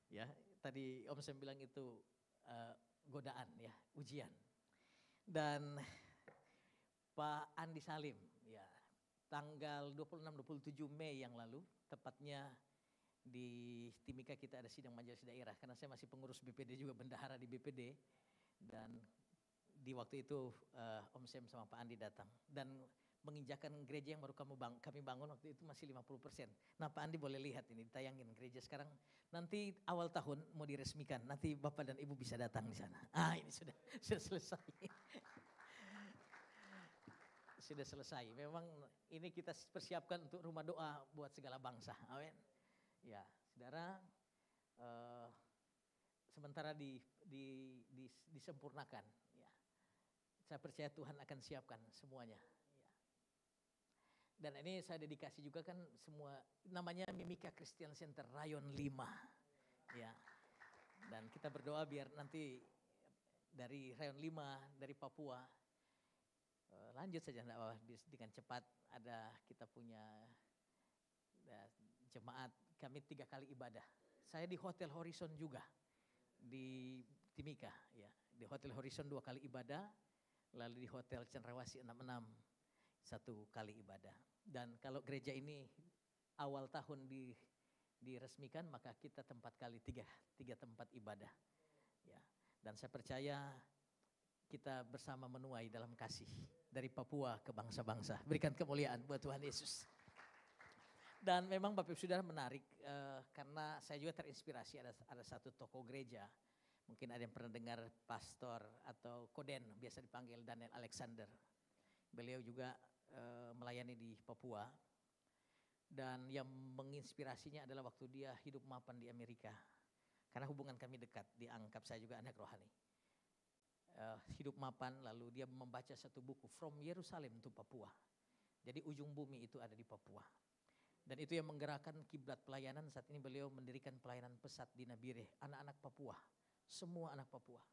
Ya, tadi Om Sam bilang itu godaan ya, ujian. Dan Pak Andi Salim ya, tanggal 26-27 Mei yang lalu, tepatnya di Timika kita ada sidang majelis daerah. Karena saya masih pengurus BPD juga, bendahara di BPD. Dan di waktu itu Om Sam sama Pak Andi datang. Dan menginjakan gereja yang baru kami bangun waktu itu masih 50%. Nah Pak Andi boleh lihat ini, ditayangin gereja sekarang. Nanti awal tahun mau diresmikan, nanti Bapak dan Ibu bisa datang di sana. Ini sudah selesai. Sudah selesai. Memang ini kita persiapkan untuk rumah doa buat segala bangsa. Amin. Ya, saudara, sementara disempurnakan. Ya. Saya percaya Tuhan akan siapkan semuanya. Dan ini saya dedikasi juga kan semua, namanya Mimika Christian Center Rayon 5. Ya. Dan kita berdoa biar nanti dari Rayon 5, dari Papua, lanjut saja dengan cepat. Kita punya jemaat, kami 3 kali ibadah. Saya di Hotel Horizon juga, di Timika. Ya. Di Hotel Horizon 2 kali ibadah, lalu di Hotel Cendrawasih 66. 1 kali ibadah. Dan kalau gereja ini awal tahun diresmikan, maka kita 3 tempat ibadah. Ya. Dan saya percaya kita bersama menuai dalam kasih dari Papua ke bangsa-bangsa. Berikan kemuliaan buat Tuhan Yesus. Dan memang Bapak Ibu Saudara menarik karena saya juga terinspirasi ada satu tokoh gereja. Mungkin ada yang pernah dengar pastor atau Koden, biasa dipanggil Daniel Alexander. Beliau juga melayani di Papua, dan yang menginspirasinya adalah waktu dia hidup mapan di Amerika, karena hubungan kami dekat, dianggap saya juga anak rohani. Hidup mapan, lalu dia membaca satu buku From Yerusalem to Papua. Jadi ujung bumi itu ada di Papua, dan itu yang menggerakkan kiblat pelayanan. Saat ini beliau mendirikan pelayanan pesat di Nabire, anak-anak Papua, semua anak Papua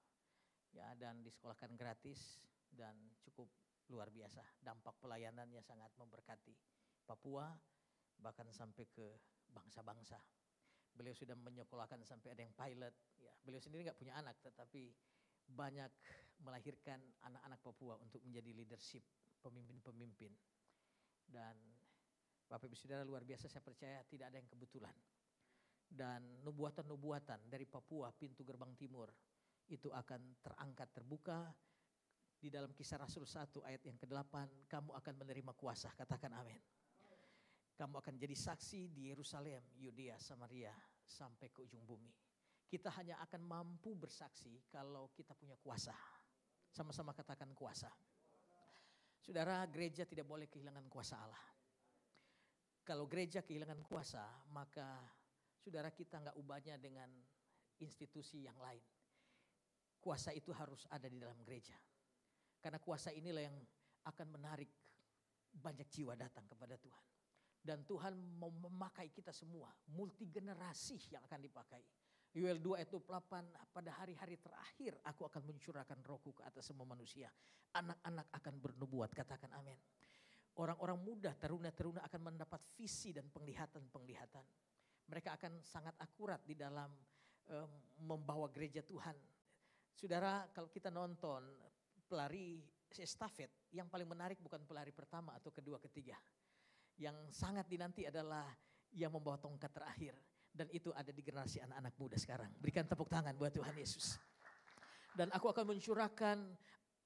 ya, dan disekolahkan gratis dan cukup luar biasa. Dampak pelayanannya sangat memberkati Papua, bahkan sampai ke bangsa-bangsa. Beliau sudah menyekolahkan sampai ada yang pilot. Ya, beliau sendiri nggak punya anak, tetapi banyak melahirkan anak-anak Papua untuk menjadi leadership, pemimpin-pemimpin. Dan Bapak Ibu Saudara, luar biasa, saya percaya tidak ada yang kebetulan. Dan nubuatan-nubuatan dari Papua, pintu gerbang timur, itu akan terangkat, terbuka. Di dalam Kisah Rasul 1 ayat yang ke-8, kamu akan menerima kuasa, katakan amin. Kamu akan jadi saksi di Yerusalem, Yudea, Samaria, sampai ke ujung bumi. Kita hanya akan mampu bersaksi kalau kita punya kuasa. Sama-sama katakan kuasa. Saudara, gereja tidak boleh kehilangan kuasa Allah. Kalau gereja kehilangan kuasa, maka saudara, kita nggak ubahnya dengan institusi yang lain. Kuasa itu harus ada di dalam gereja. Karena kuasa inilah yang akan menarik banyak jiwa datang kepada Tuhan. Dan Tuhan mau memakai kita semua, multi generasi yang akan dipakai. Yoel 2 ayat 28, pada hari-hari terakhir aku akan mencurahkan rohku ke atas semua manusia. Anak-anak akan bernubuat, katakan amin. Orang-orang muda, teruna-teruna akan mendapat visi dan penglihatan-penglihatan. Mereka akan sangat akurat di dalam membawa gereja Tuhan. Saudara, kalau kita nonton pelari estafet, yang paling menarik bukan pelari pertama atau kedua, ketiga. Yang sangat dinanti adalah yang membawa tongkat terakhir. Dan itu ada di generasi anak-anak muda sekarang. Berikan tepuk tangan buat Tuhan Yesus. Dan aku akan mencurahkan,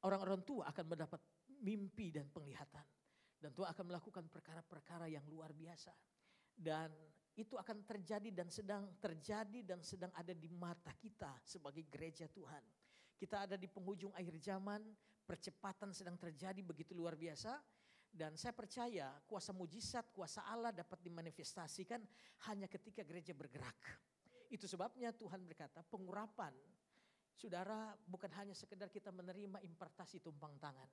orang-orang tua akan mendapat mimpi dan penglihatan. Dan Tuhan akan melakukan perkara-perkara yang luar biasa. Dan itu akan terjadi dan sedang terjadi dan sedang ada di mata kita sebagai gereja Tuhan. Kita ada di penghujung akhir zaman, percepatan sedang terjadi begitu luar biasa. Dan saya percaya kuasa mujizat, kuasa Allah dapat dimanifestasikan hanya ketika gereja bergerak. Itu sebabnya Tuhan berkata pengurapan, saudara, bukan hanya sekedar kita menerima impartasi tumpang tangan.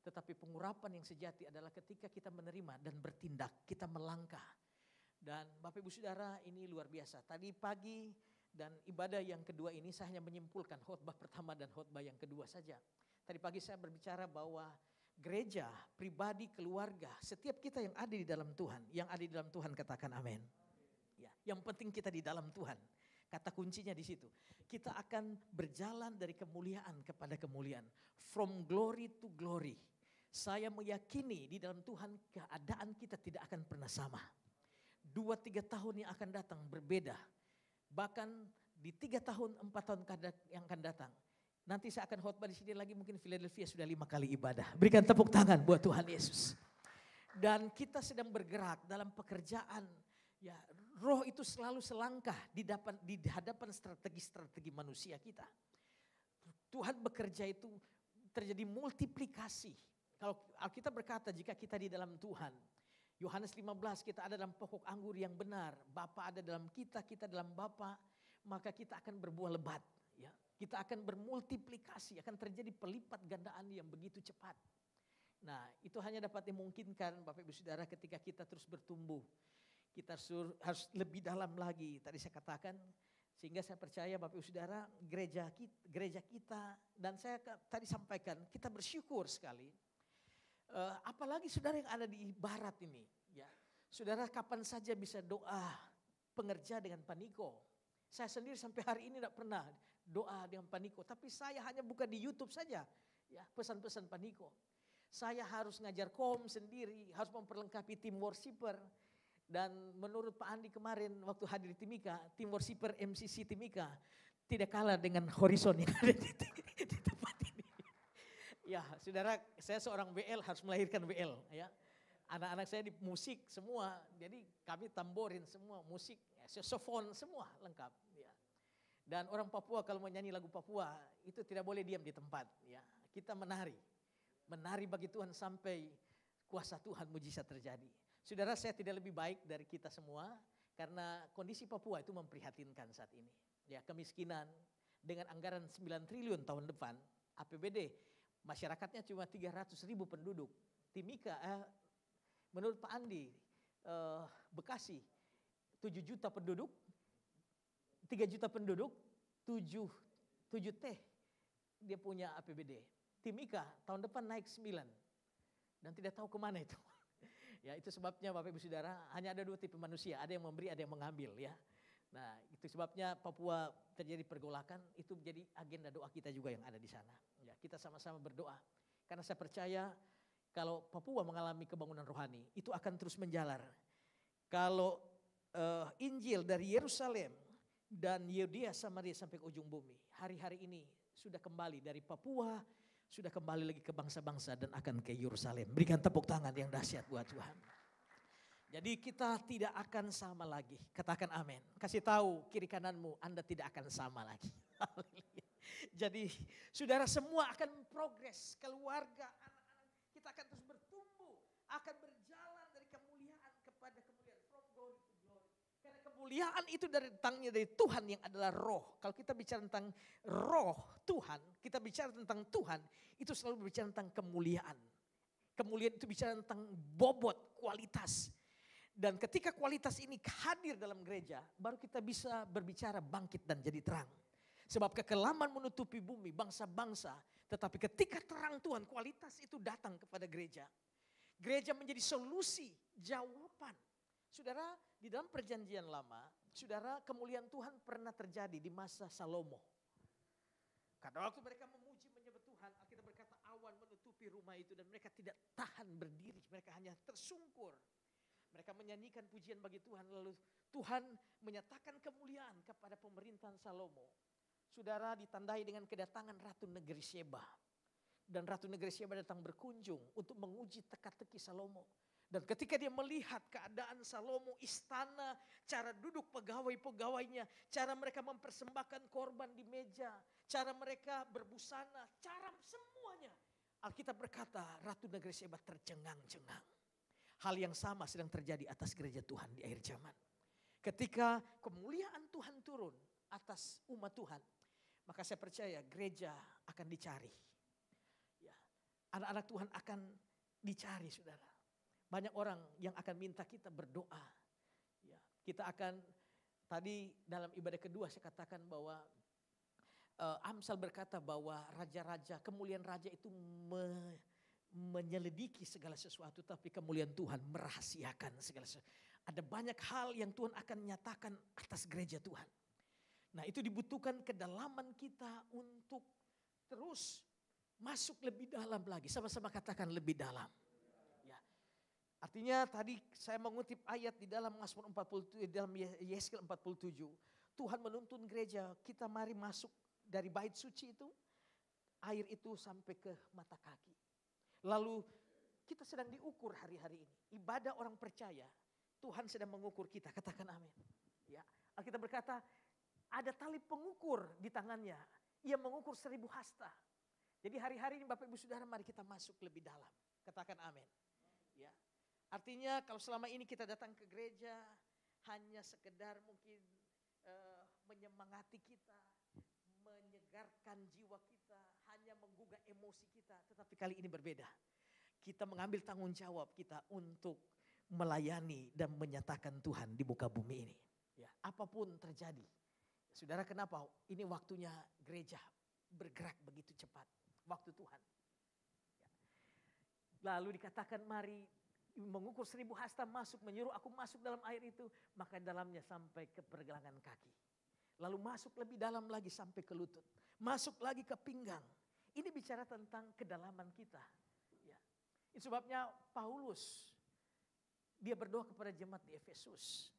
Tetapi pengurapan yang sejati adalah ketika kita menerima dan bertindak, kita melangkah. Dan Bapak Ibu Saudara, ini luar biasa. Tadi pagi dan ibadah yang kedua ini saya hanya menyimpulkan khotbah pertama dan khotbah yang kedua saja. Tadi pagi saya berbicara bahwa gereja, pribadi, keluarga, setiap kita yang ada di dalam Tuhan, yang ada di dalam Tuhan katakan amin. Ya, yang penting kita di dalam Tuhan. Kata kuncinya di situ. Kita akan berjalan dari kemuliaan kepada kemuliaan. From glory to glory. Saya meyakini di dalam Tuhan keadaan kita tidak akan pernah sama. 2-3 tahun yang akan datang berbeda. Bahkan di 3 tahun, 4 tahun yang akan datang. Nanti saya akan khotbah di sini lagi, mungkin Philadelphia sudah 5 kali ibadah. Berikan tepuk tangan buat Tuhan Yesus. Dan kita sedang bergerak dalam pekerjaan. Ya, roh itu selalu selangkah di hadapan strategi-strategi manusia kita. Tuhan bekerja itu terjadi multiplikasi. Kalau Alkitab berkata jika kita di dalam Tuhan, Yohanes 15 kita ada dalam pokok anggur yang benar, Bapa ada dalam kita, kita dalam Bapa, maka kita akan berbuah lebat. Ya, kita akan bermultiplikasi, akan terjadi pelipat gandaan yang begitu cepat. Nah, itu hanya dapat dimungkinkan Bapak Ibu Saudara ketika kita terus bertumbuh. Kita harus lebih dalam lagi, tadi saya katakan, sehingga saya percaya Bapak Ibu Saudara, gereja kita, dan saya tadi sampaikan, kita bersyukur sekali. Apalagi saudara yang ada di barat ini, ya, saudara kapan saja bisa doa pengerja dengan Paniko. Saya sendiri sampai hari ini tidak pernah doa dengan Paniko, tapi saya hanya buka di YouTube saja, ya, pesan-pesan Paniko. Saya harus ngajar sendiri, harus memperlengkapi tim worshiper. Dan menurut Pak Andi kemarin waktu hadir di Timika, tim worshiper MCC Timika tidak kalah dengan Horizon yang ada di tempat ini. Ya, saudara, saya seorang WL harus melahirkan WL, ya. Anak-anak saya di musik semua, jadi kami tamborin semua, musik, saxophone semua lengkap. Ya. Dan orang Papua kalau menyanyi lagu Papua itu tidak boleh diam di tempat. Ya. Kita menari bagi Tuhan sampai kuasa Tuhan mujizat terjadi. Saudara, saya tidak lebih baik dari kita semua karena kondisi Papua itu memprihatinkan saat ini. Ya, kemiskinan dengan anggaran 9 triliun tahun depan, APBD masyarakatnya cuma 300.000 penduduk. Timika, menurut Pak Andi, Bekasi 7 juta penduduk, 3 juta penduduk, 7 T dia punya APBD. Timika tahun depan naik 9 dan tidak tahu kemana itu. Ya, itu sebabnya Bapak Ibu Saudara hanya ada 2 tipe manusia, ada yang memberi, ada yang mengambil, ya. Nah, itu sebabnya Papua terjadi pergolakan, itu menjadi agenda doa kita juga yang ada di sana. Ya, kita sama-sama berdoa. Karena saya percaya kalau Papua mengalami kebangunan rohani, itu akan terus menjalar. Kalau Injil dari Yerusalem dan Yudea Samaria sampai ke ujung bumi, hari-hari ini sudah kembali dari Papua, sudah kembali lagi ke bangsa-bangsa dan akan ke Yerusalem. Berikan tepuk tangan yang dahsyat buat Tuhan. Jadi kita tidak akan sama lagi. Katakan amin. Kasih tahu kiri kananmu, Anda tidak akan sama lagi. Jadi saudara semua akan progres, keluarga, anak-anak kita akan terus bertumbuh, akan berjalan dari kemuliaan kepada kemuliaan, from glory to glory. Karena kemuliaan itu datangnya dari Tuhan yang adalah roh. Kalau kita bicara tentang roh Tuhan, kita bicara tentang Tuhan, itu selalu berbicara tentang kemuliaan. Kemuliaan itu bicara tentang bobot, kualitas. Dan ketika kualitas ini hadir dalam gereja, baru kita bisa berbicara bangkit dan jadi terang. Sebab kekelaman menutupi bumi, bangsa-bangsa. Tetapi ketika terang Tuhan, kualitas itu datang kepada gereja. Gereja menjadi solusi, jawaban. Saudara, di dalam perjanjian lama, saudara, kemuliaan Tuhan pernah terjadi di masa Salomo. Karena waktu mereka memuji menyembah Tuhan, Alkitab berkata awan menutupi rumah itu dan mereka tidak tahan berdiri, mereka hanya tersungkur. Mereka menyanyikan pujian bagi Tuhan, lalu Tuhan menyatakan kemuliaan kepada pemerintahan Salomo. Saudara, ditandai dengan kedatangan Ratu Negeri Sheba. Dan Ratu Negeri Sheba datang berkunjung untuk menguji teka-teki Salomo. Dan ketika dia melihat keadaan Salomo, istana, cara duduk pegawai-pegawainya, cara mereka mempersembahkan korban di meja, cara mereka berbusana, cara semuanya. Alkitab berkata, Ratu Negeri Seba tercengang-cengang. Hal yang sama sedang terjadi atas gereja Tuhan di akhir zaman. Ketika kemuliaan Tuhan turun atas umat Tuhan, maka saya percaya gereja akan dicari. Ya, anak-anak Tuhan akan dicari, saudara. Banyak orang yang akan minta kita berdoa. Ya, kita akan, tadi dalam ibadah kedua saya katakan bahwa Amsal berkata bahwa raja-raja, kemuliaan raja itu menyelidiki segala sesuatu, tapi kemuliaan Tuhan merahasiakan segala sesuatu. Ada banyak hal yang Tuhan akan nyatakan atas gereja Tuhan. Nah, itu dibutuhkan kedalaman kita untuk terus masuk lebih dalam lagi. Sama-sama katakan lebih dalam. Ya. Artinya tadi saya mengutip ayat di dalam Mazmur 47, dalam Yeskel 47. Tuhan menuntun gereja, kita mari masuk dari bait suci itu, air itu sampai ke mata kaki. Lalu kita sedang diukur hari-hari ini. Ibadah orang percaya, Tuhan sedang mengukur kita. Katakan amin. Ya, Alkitab berkata ada tali pengukur di tangannya. Ia mengukur 1000 hasta. Jadi hari-hari ini Bapak Ibu Saudara, mari kita masuk lebih dalam. Katakan amin. Ya, artinya kalau selama ini kita datang ke gereja hanya sekedar mungkin menyemangati kita, menyegarkan jiwa kita, hanya menggugah emosi kita. Tetapi kali ini berbeda. Kita mengambil tanggung jawab kita untuk melayani dan menyatakan Tuhan di muka bumi ini. Ya, apapun terjadi. Saudara, kenapa? Ini waktunya gereja bergerak begitu cepat. Waktu Tuhan. Ya. Lalu dikatakan mari mengukur 1000 hasta masuk, menyuruh aku masuk dalam air itu. Maka dalamnya sampai ke pergelangan kaki. Lalu masuk lebih dalam lagi sampai ke lutut. Masuk lagi ke pinggang. Ini bicara tentang kedalaman kita. Ya. Itu sebabnya Paulus, dia berdoa kepada jemaat di Efesus.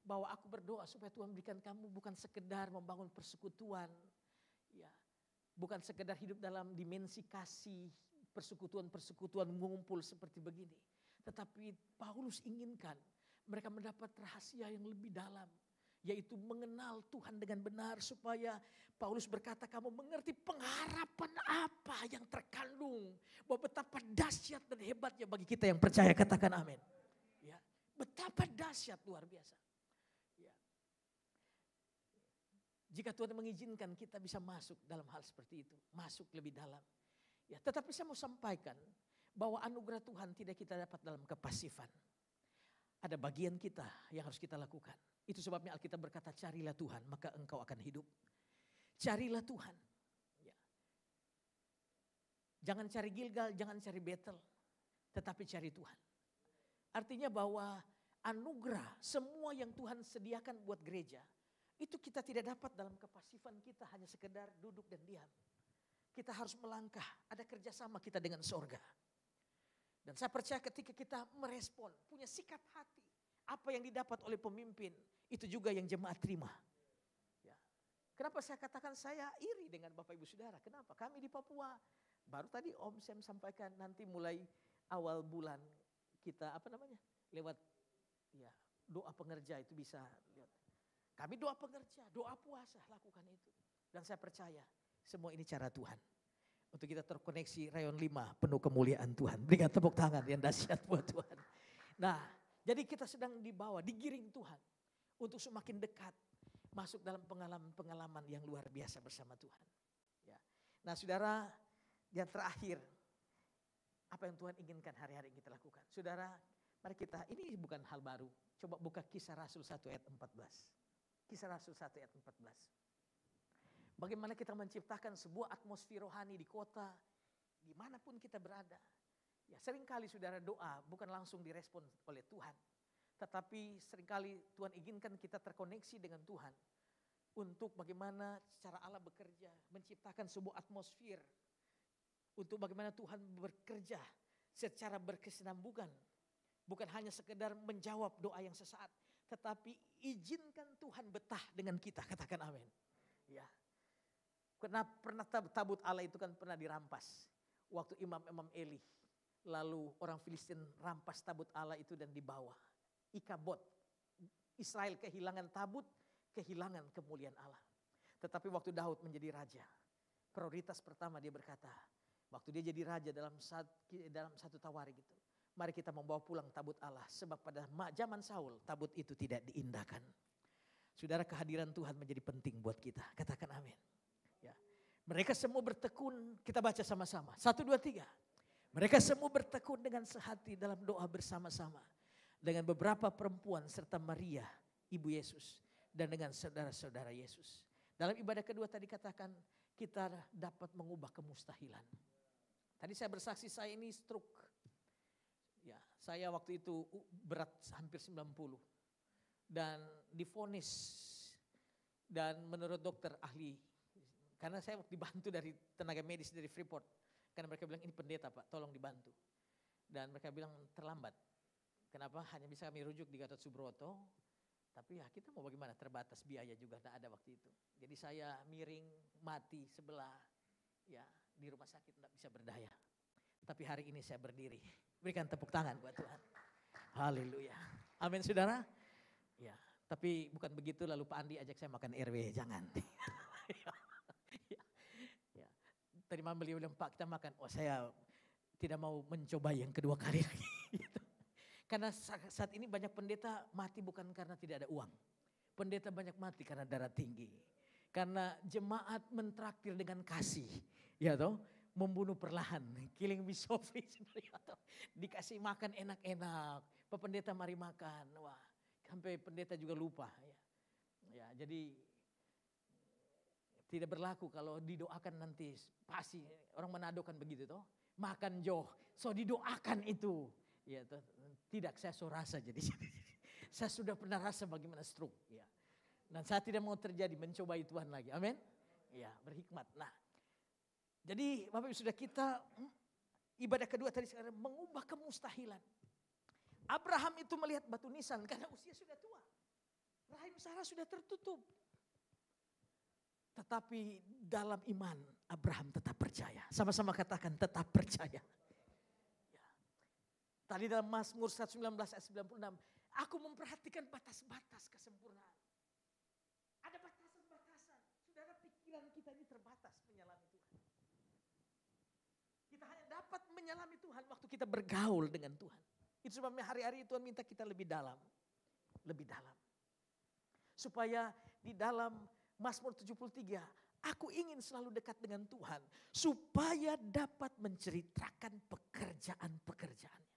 Bahwa aku berdoa supaya Tuhan berikan kamu bukan sekedar membangun persekutuan. Ya, bukan sekedar hidup dalam dimensi kasih, persekutuan-persekutuan mengumpul seperti begini. Tetapi Paulus inginkan mereka mendapat rahasia yang lebih dalam. Yaitu mengenal Tuhan dengan benar, supaya Paulus berkata kamu mengerti pengharapan apa yang terkandung. Bahwa betapa dahsyat dan hebatnya bagi kita yang percaya, katakan amin. Ya, betapa dahsyat, luar biasa. Ya. Jika Tuhan mengizinkan kita bisa masuk dalam hal seperti itu. Masuk lebih dalam. Ya, tetapi saya mau sampaikan bahwa anugerah Tuhan tidak kita dapat dalam kepasifan. Ada bagian kita yang harus kita lakukan. Itu sebabnya Alkitab berkata carilah Tuhan maka engkau akan hidup. Carilah Tuhan. Ya. Jangan cari Gilgal, jangan cari Betel. Tetapi cari Tuhan. Artinya bahwa anugerah semua yang Tuhan sediakan buat gereja. Itu kita tidak dapat dalam kepasifan kita hanya sekedar duduk dan diam. Kita harus melangkah, ada kerjasama kita dengan sorga. Dan saya percaya ketika kita merespon, punya sikap hati. Apa yang didapat oleh pemimpin, itu juga yang jemaat terima. Ya. Kenapa saya katakan saya iri dengan Bapak Ibu Saudara? Kenapa? Kami di Papua, baru tadi Om Sam sampaikan nanti mulai awal bulan kita lewat ya doa pengerja itu bisa lihat. Kami doa pengerja, doa puasa, lakukan itu. Dan saya percaya semua ini cara Tuhan. Untuk kita terkoneksi rayon 5 penuh kemuliaan Tuhan. Berikan tepuk tangan yang dahsyat buat Tuhan. Nah, jadi kita sedang dibawa, digiring Tuhan. Untuk semakin dekat masuk dalam pengalaman-pengalaman yang luar biasa bersama Tuhan. Ya. Nah saudara, yang terakhir, apa yang Tuhan inginkan hari-hari kita lakukan. Saudara, mari kita, ini bukan hal baru. Coba buka Kisah Rasul 1 ayat 14. Kisah Rasul 1 ayat 14. Bagaimana kita menciptakan sebuah atmosfer rohani di kota, dimanapun kita berada. Ya, seringkali saudara doa bukan langsung direspon oleh Tuhan. Tetapi seringkali Tuhan inginkan kita terkoneksi dengan Tuhan. Untuk bagaimana cara Allah bekerja, menciptakan sebuah atmosfer. Untuk bagaimana Tuhan bekerja secara berkesinambungan. Bukan hanya sekedar menjawab doa yang sesaat. Tetapi izinkan Tuhan betah dengan kita, katakan amin. Ya. Pernah tabut Allah itu kan pernah dirampas. Waktu imam Eli. Lalu orang Filistin rampas tabut Allah itu dan dibawa. Ikabod. Israel kehilangan tabut, kehilangan kemuliaan Allah. Tetapi waktu Daud menjadi raja. Prioritas pertama dia berkata, Waktu dia jadi raja dalam satu tawari gitu. Mari kita membawa pulang tabut Allah. Sebab pada zaman Saul tabut itu tidak diindahkan. Saudara, kehadiran Tuhan menjadi penting buat kita. Katakan amin. Ya. Mereka semua bertekun, kita baca sama-sama. 1, 2, 3. Mereka semua bertekun dengan sehati dalam doa bersama-sama. Dengan beberapa perempuan serta Maria, ibu Yesus. Dan dengan saudara-saudara Yesus. Dalam ibadah kedua tadi katakan kita dapat mengubah kemustahilan. Tadi saya bersaksi saya ini stroke. Ya, saya waktu itu berat hampir 90. Dan divonis. Dan menurut dokter ahli. Karena saya dibantu dari tenaga medis dari Freeport. Karena mereka bilang ini pendeta Pak, tolong dibantu. Dan mereka bilang terlambat. Kenapa? Hanya bisa kami rujuk di Gatot Subroto. Tapi ya kita mau bagaimana, terbatas biaya juga tidak ada waktu itu. Jadi saya miring, mati sebelah. Ya di rumah sakit tidak bisa berdaya. Tapi hari ini saya berdiri. Berikan tepuk tangan buat Tuhan. Haleluya. Amin saudara. Ya, tapi bukan begitu lalu Pak Andi ajak saya makan RW, jangan. Ya. Tadi malam beliau bilang Pak kita makan. Oh saya tidak mau mencoba yang kedua kali lagi. Karena saat ini banyak pendeta mati bukan karena tidak ada uang. Pendeta banyak mati karena darah tinggi. Karena jemaat mentraktir dengan kasih. Ya toh, membunuh perlahan. Killing me softly. Dikasih makan enak-enak. Pak pendeta mari makan. Wah, sampai pendeta juga lupa. Ya, jadi tidak berlaku kalau didoakan nanti. Pasti orang Manado kan begitu toh. Makan joh, so didoakan itu. Ya, tidak, saya so rasa jadi. Saya sudah pernah rasa bagaimana stroke. Ya. Dan saya tidak mau terjadi mencobai Tuhan lagi. Amin. Ya, berhikmat. Nah, jadi Bapak Ibu sudah kita ibadah kedua tadi sekarang mengubah kemustahilan. Abraham itu melihat batu nisan karena usia sudah tua. Rahim Sarah sudah tertutup. Tetapi dalam iman Abraham tetap percaya. Sama-sama katakan tetap percaya. Tadi dalam Mazmur 119 ayat 96, aku memperhatikan batas-batas kesempurnaan. Ada batasan-batasan. Saudara, pikiran kita ini terbatas menyalami Tuhan. Kita hanya dapat menyalami Tuhan waktu kita bergaul dengan Tuhan. Itu sebabnya hari-hari Tuhan minta kita lebih dalam. Lebih dalam. Supaya di dalam Mazmur 73, aku ingin selalu dekat dengan Tuhan. Supaya dapat menceritakan pekerjaan-pekerjaannya.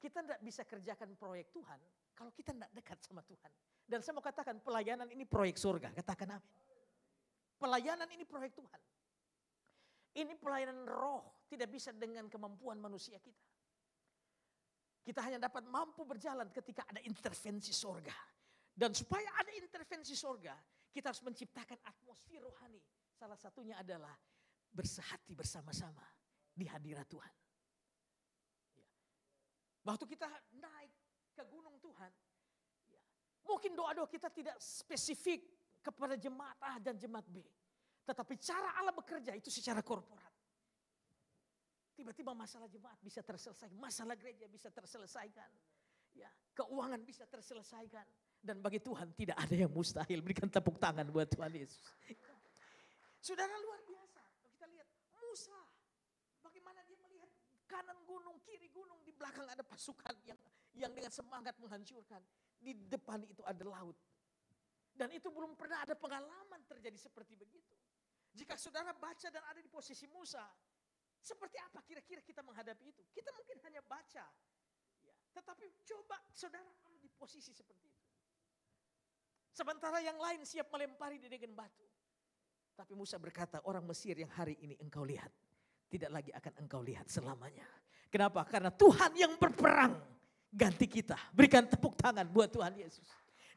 Kita tidak bisa kerjakan proyek Tuhan kalau kita tidak dekat sama Tuhan. Dan saya mau katakan pelayanan ini proyek surga. Katakan amin. Pelayanan ini proyek Tuhan. Ini pelayanan roh. Tidak bisa dengan kemampuan manusia kita. Kita hanya dapat mampu berjalan ketika ada intervensi surga. Dan supaya ada intervensi surga, kita harus menciptakan atmosfer rohani. Salah satunya adalah bersehati bersama-sama di hadirat Tuhan. Waktu kita naik ke gunung Tuhan, ya, mungkin doa-doa kita tidak spesifik kepada jemaat A dan jemaat B. Tetapi cara Allah bekerja itu secara korporat. Tiba-tiba masalah jemaat bisa terselesaikan, masalah gereja bisa terselesaikan. Ya, keuangan bisa terselesaikan. Dan bagi Tuhan tidak ada yang mustahil. Berikan tepuk tangan buat Tuhan Yesus. Saudara, luar biasa. Kita lihat Musa, bagaimana dia melihat kanan gunung, kiri gunung, di belakang ada pasukan yang dengan semangat menghancurkan. Di depan itu ada laut. Dan itu belum pernah ada pengalaman terjadi seperti begitu. Jika saudara baca dan ada di posisi Musa, seperti apa kira-kira kita menghadapi itu? Kita mungkin hanya baca. Ya, tetapi coba saudara ada di posisi seperti itu. Sementara yang lain siap melempari dia dengan batu. Tapi Musa berkata, orang Mesir yang hari ini engkau lihat, tidak lagi akan engkau lihat selamanya. Kenapa? Karena Tuhan yang berperang ganti kita. Berikan tepuk tangan buat Tuhan Yesus.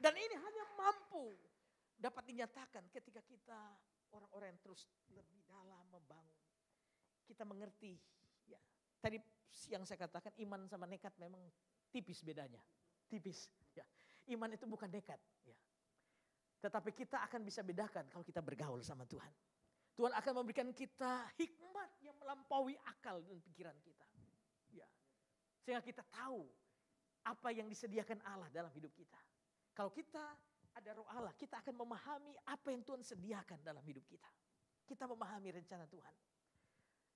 Dan ini hanya mampu dapat dinyatakan ketika kita orang-orang yang terus lebih dalam membangun. Kita mengerti. Ya. Tadi yang saya katakan iman sama nekat memang tipis bedanya. Tipis. Ya. Iman itu bukan nekat. Ya. Tetapi kita akan bisa bedakan kalau kita bergaul sama Tuhan. Tuhan akan memberikan kita hikmat yang melampaui akal dan pikiran kita. Ya. Sehingga kita tahu apa yang disediakan Allah dalam hidup kita. Kalau kita ada roh Allah, kita akan memahami apa yang Tuhan sediakan dalam hidup kita. Kita memahami rencana Tuhan.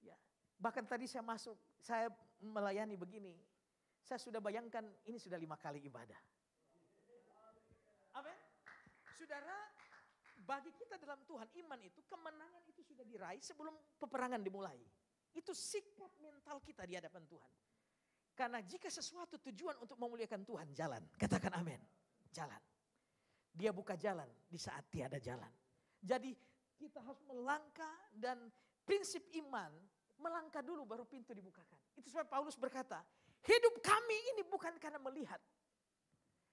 Ya. Bahkan tadi saya melayani begini. Saya sudah bayangkan ini sudah 5 kali ibadah. Amin. Saudara, bagi kita dalam Tuhan, iman itu, kemenangan itu sudah diraih sebelum peperangan dimulai. Itu sikap mental kita di hadapan Tuhan. Karena jika sesuatu tujuan untuk memuliakan Tuhan, jalan. Katakan amin. Jalan. Dia buka jalan di saat tiada jalan. Jadi kita harus melangkah dan prinsip iman, melangkah dulu baru pintu dibukakan. Itu sebab Paulus berkata, hidup kami ini bukan karena melihat.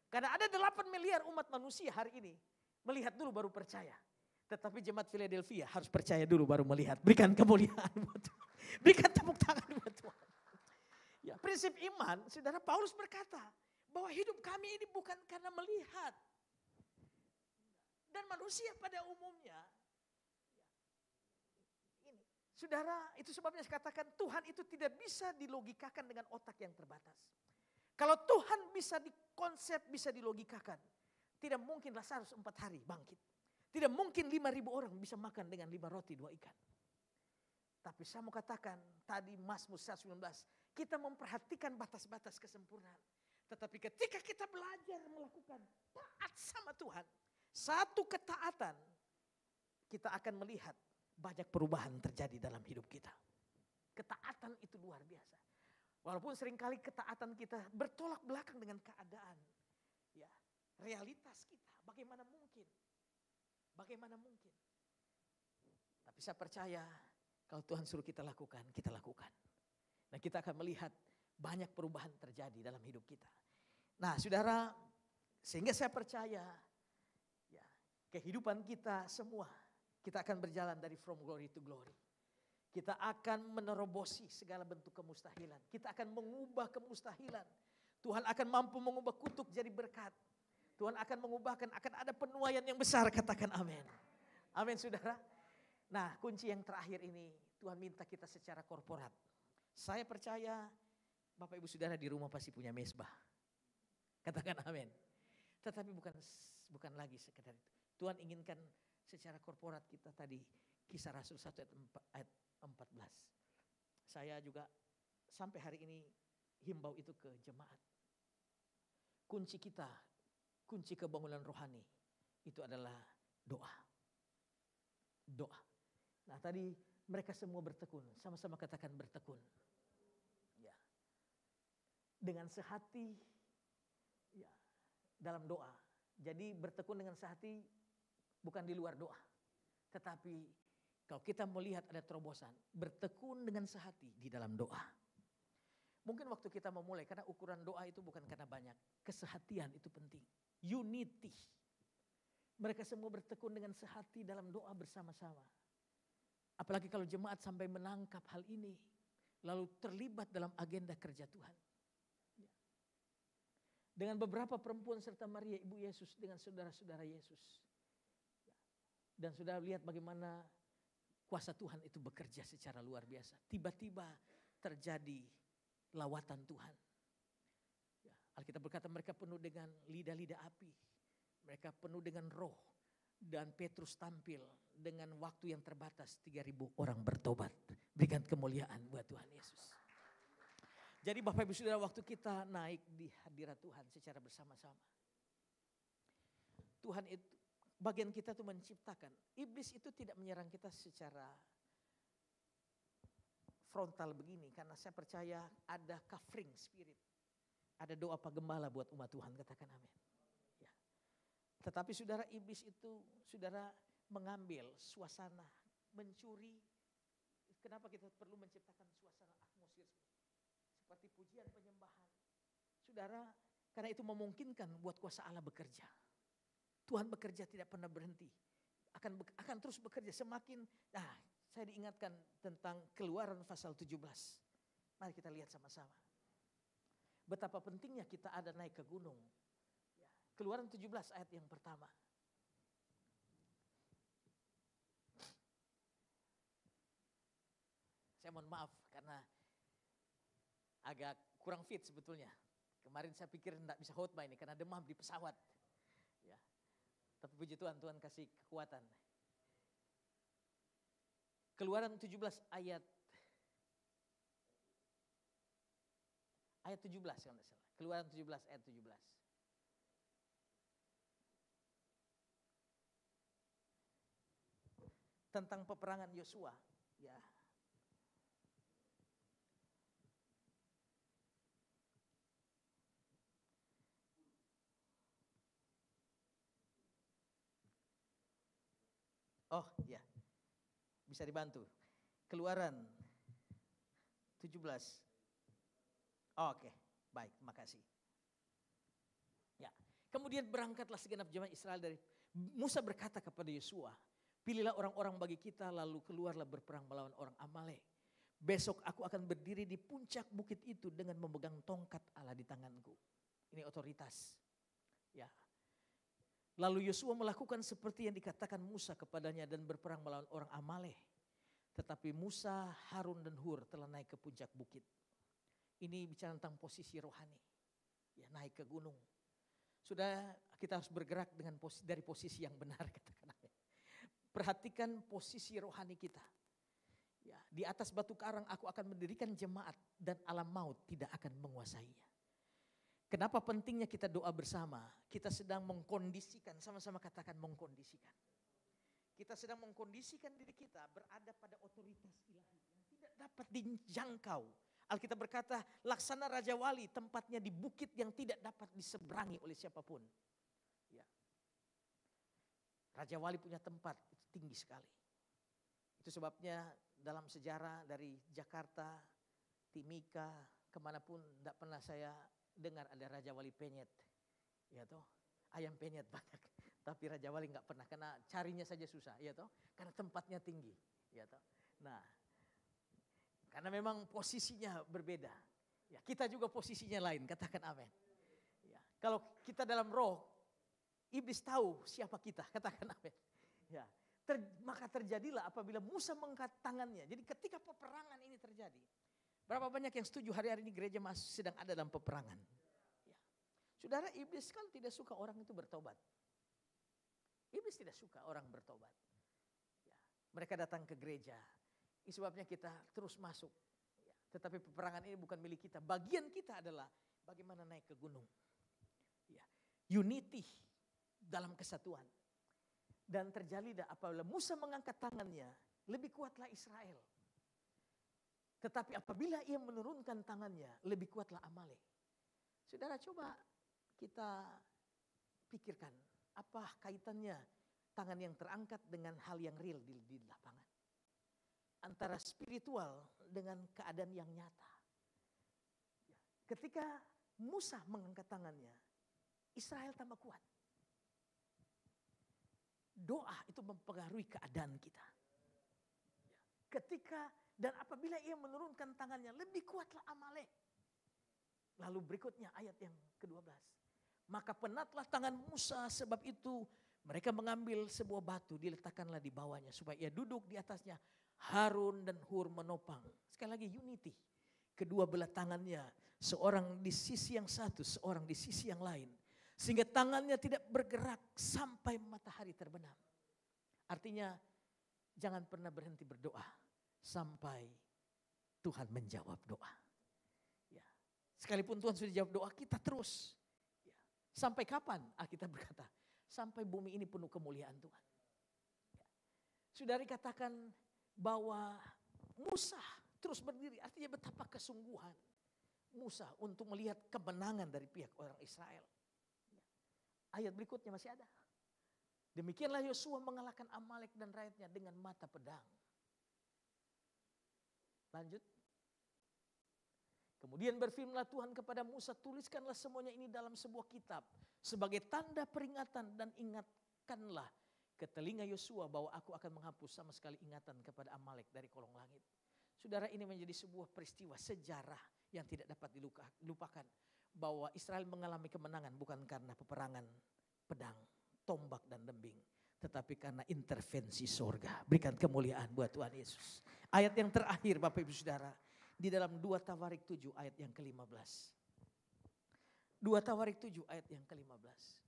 Karena ada 8 miliar umat manusia hari ini. Melihat dulu baru percaya. Tetapi jemaat Philadelphia harus percaya dulu baru melihat. Berikan kemuliaan buat Tuhan. Berikan tepuk tangan buat Tuhan. Ya, prinsip iman, saudara, Paulus berkata bahwa hidup kami ini bukan karena melihat. Dan manusia pada umumnya, ini, saudara, itu sebabnya saya katakan Tuhan itu tidak bisa dilogikakan dengan otak yang terbatas. Kalau Tuhan bisa dikonsep, bisa dilogikakan, tidak mungkin Lazarus 4 hari bangkit. Tidak mungkin 5.000 orang bisa makan dengan 5 roti 2 ikan. Tapi saya mau katakan tadi Mazmur 19, kita memperhatikan batas-batas kesempurnaan. Tetapi ketika kita belajar melakukan taat sama Tuhan, satu ketaatan, kita akan melihat banyak perubahan terjadi dalam hidup kita. Ketaatan itu luar biasa. Walaupun seringkali ketaatan kita bertolak belakang dengan keadaan. Ya, realitas kita, bagaimana mungkin? Bagaimana mungkin? Tapi saya percaya kalau Tuhan suruh kita lakukan, kita lakukan. Nah, kita akan melihat banyak perubahan terjadi dalam hidup kita. Nah, saudara, sehingga saya percaya ya, kehidupan kita semua, kita akan berjalan dari from glory to glory. Kita akan menerobosi segala bentuk kemustahilan. Kita akan mengubah kemustahilan. Tuhan akan mampu mengubah kutuk jadi berkat. Tuhan akan mengubahkan, akan ada penuaian yang besar, katakan amin. Amin saudara. Nah, kunci yang terakhir ini Tuhan minta kita secara korporat. Saya percaya Bapak Ibu Saudara di rumah pasti punya mesbah. Katakan amin. Tetapi bukan lagi sekedar itu. Tuhan inginkan secara korporat kita tadi Kisah Rasul 1 ayat 14. Saya juga sampai hari ini himbau itu ke jemaat. Kunci kita, kunci kebangunan rohani itu adalah doa. Doa. Nah tadi mereka semua bertekun, sama-sama katakan bertekun. Ya. Dengan sehati ya, dalam doa. Jadi bertekun dengan sehati bukan di luar doa. Tetapi kalau kita melihat ada terobosan, bertekun dengan sehati di dalam doa. Mungkin waktu kita memulai, karena ukuran doa itu bukan karena banyak. Kesehatian itu penting. Unity. Mereka semua bertekun dengan sehati dalam doa bersama-sama. Apalagi kalau jemaat sampai menangkap hal ini. Lalu terlibat dalam agenda kerja Tuhan. Dengan beberapa perempuan serta Maria Ibu Yesus dengan saudara-saudara Yesus. Dan sudah lihat bagaimana kuasa Tuhan itu bekerja secara luar biasa. Tiba-tiba terjadi lawatan Tuhan. Alkitab berkata mereka penuh dengan lidah-lidah api. Mereka penuh dengan roh. Dan Petrus tampil dengan waktu yang terbatas 3.000 orang bertobat. Berikan kemuliaan buat Tuhan Yesus. Jadi Bapak Ibu Saudara waktu kita naik di hadirat Tuhan secara bersama-sama. Tuhan itu, bagian kita itu menciptakan. Iblis itu tidak menyerang kita secara frontal begini. Karena saya percaya ada covering spirit. Ada doa pagembala buat umat Tuhan, katakan amin. Ya. Tetapi saudara iblis itu, saudara mengambil suasana, mencuri. Kenapa kita perlu menciptakan suasana atmosfer seperti pujian penyembahan. Saudara, karena itu memungkinkan buat kuasa Allah bekerja. Tuhan bekerja tidak pernah berhenti. Akan terus bekerja semakin, saya diingatkan tentang Keluaran pasal 17. Mari kita lihat sama-sama. Betapa pentingnya kita ada naik ke gunung. Keluaran 17 ayat yang pertama. Saya mohon maaf karena agak kurang fit sebetulnya. Kemarin saya pikir tidak bisa khotbah ini karena demam di pesawat. Ya. Tapi puji Tuhan, Tuhan kasih kekuatan. Keluaran 17 ayat Ayat 17 kalau tidak salah. Keluaran 17 ayat 17. Tentang peperangan Yosua. Ya. Oh ya, bisa dibantu. Keluaran 17. Oke, baik, makasih. Ya, kemudian berangkatlah segenap jemaat Israel dari Musa berkata kepada Yosua, pilihlah orang-orang bagi kita lalu keluarlah berperang melawan orang Amalek. Besok aku akan berdiri di puncak bukit itu dengan memegang tongkat Allah di tanganku. Ini otoritas. Ya. Lalu Yosua melakukan seperti yang dikatakan Musa kepadanya dan berperang melawan orang Amalek. Tetapi Musa, Harun dan Hur telah naik ke puncak bukit. Ini bicara tentang posisi rohani. Ya, naik ke gunung. Sudah kita harus bergerak dengan dari posisi yang benar katakan. Perhatikan posisi rohani kita. Ya, di atas batu karang aku akan mendirikan jemaat dan alam maut tidak akan menguasainya. Kenapa pentingnya kita doa bersama? Kita sedang mengkondisikan, sama-sama katakan mengkondisikan. Kita sedang mengkondisikan diri kita berada pada otoritas ilahi yang tidak dapat dijangkau. Alkitab berkata, laksana Raja Wali tempatnya di bukit yang tidak dapat diseberangi oleh siapapun. Ya. Raja Wali punya tempat tinggi sekali. Itu sebabnya dalam sejarah dari Jakarta, Timika, kemanapun tidak pernah saya dengar ada Raja Wali penyet. Ya toh, ayam penyet banyak. Tapi Raja Wali nggak pernah, karena carinya saja susah. Ya toh, karena tempatnya tinggi. Ya toh. Nah, karena memang posisinya berbeda. Ya, kita juga posisinya lain, katakan amin. Ya, kalau kita dalam roh, iblis tahu siapa kita, katakan amin. Ya, maka terjadilah apabila Musa mengangkat tangannya. Jadi ketika peperangan ini terjadi, berapa banyak yang setuju hari-hari ini gereja masih sedang ada dalam peperangan. Ya. Saudara, iblis kan tidak suka orang itu bertobat. Iblis tidak suka orang bertobat. Ya. Mereka datang ke gereja. Ini sebabnya kita terus masuk. Ya. Tetapi peperangan ini bukan milik kita. Bagian kita adalah bagaimana naik ke gunung. Ya. Unity dalam kesatuan. Dan terjadi apabila Musa mengangkat tangannya, lebih kuatlah Israel. Tetapi apabila ia menurunkan tangannya, lebih kuatlah Amalek. Saudara, coba kita pikirkan apa kaitannya tangan yang terangkat dengan hal yang real di lapangan. Antara spiritual dengan keadaan yang nyata. Ketika Musa mengangkat tangannya, Israel tambah kuat. Doa itu mempengaruhi keadaan kita. Ketika dan apabila ia menurunkan tangannya, lebih kuatlah Amalek. Lalu berikutnya ayat yang ke-12. Maka penatlah tangan Musa, sebab itu mereka mengambil sebuah batu, diletakkanlah di bawahnya supaya ia duduk di atasnya. Harun dan Hur menopang. Sekali lagi unity. Kedua belah tangannya, seorang di sisi yang satu, seorang di sisi yang lain. Sehingga tangannya tidak bergerak sampai matahari terbenam. Artinya jangan pernah berhenti berdoa sampai Tuhan menjawab doa. Ya. Sekalipun Tuhan sudah jawab doa, kita terus. Ya. Sampai kapan? Alkitab berkata, sampai bumi ini penuh kemuliaan Tuhan. Ya. Saudari katakan bahwa Musa terus berdiri, artinya betapa kesungguhan Musa untuk melihat kemenangan dari pihak orang Israel. Ayat berikutnya masih ada. Demikianlah Yosua mengalahkan Amalek dan rakyatnya dengan mata pedang. Lanjut. Kemudian berfirmanlah Tuhan kepada Musa, tuliskanlah semuanya ini dalam sebuah kitab sebagai tanda peringatan dan ingatkanlah ke telinga Yosua bahwa aku akan menghapus sama sekali ingatan kepada Amalek dari kolong langit. Saudara, ini menjadi sebuah peristiwa sejarah yang tidak dapat dilupakan. Bahwa Israel mengalami kemenangan bukan karena peperangan pedang, tombak dan lembing. Tetapi karena intervensi sorga. Berikan kemuliaan buat Tuhan Yesus. Ayat yang terakhir Bapak Ibu Saudara. Di dalam 2 Tawarik 7 ayat yang ke-15. 2 Tawarik 7 ayat yang ke-15.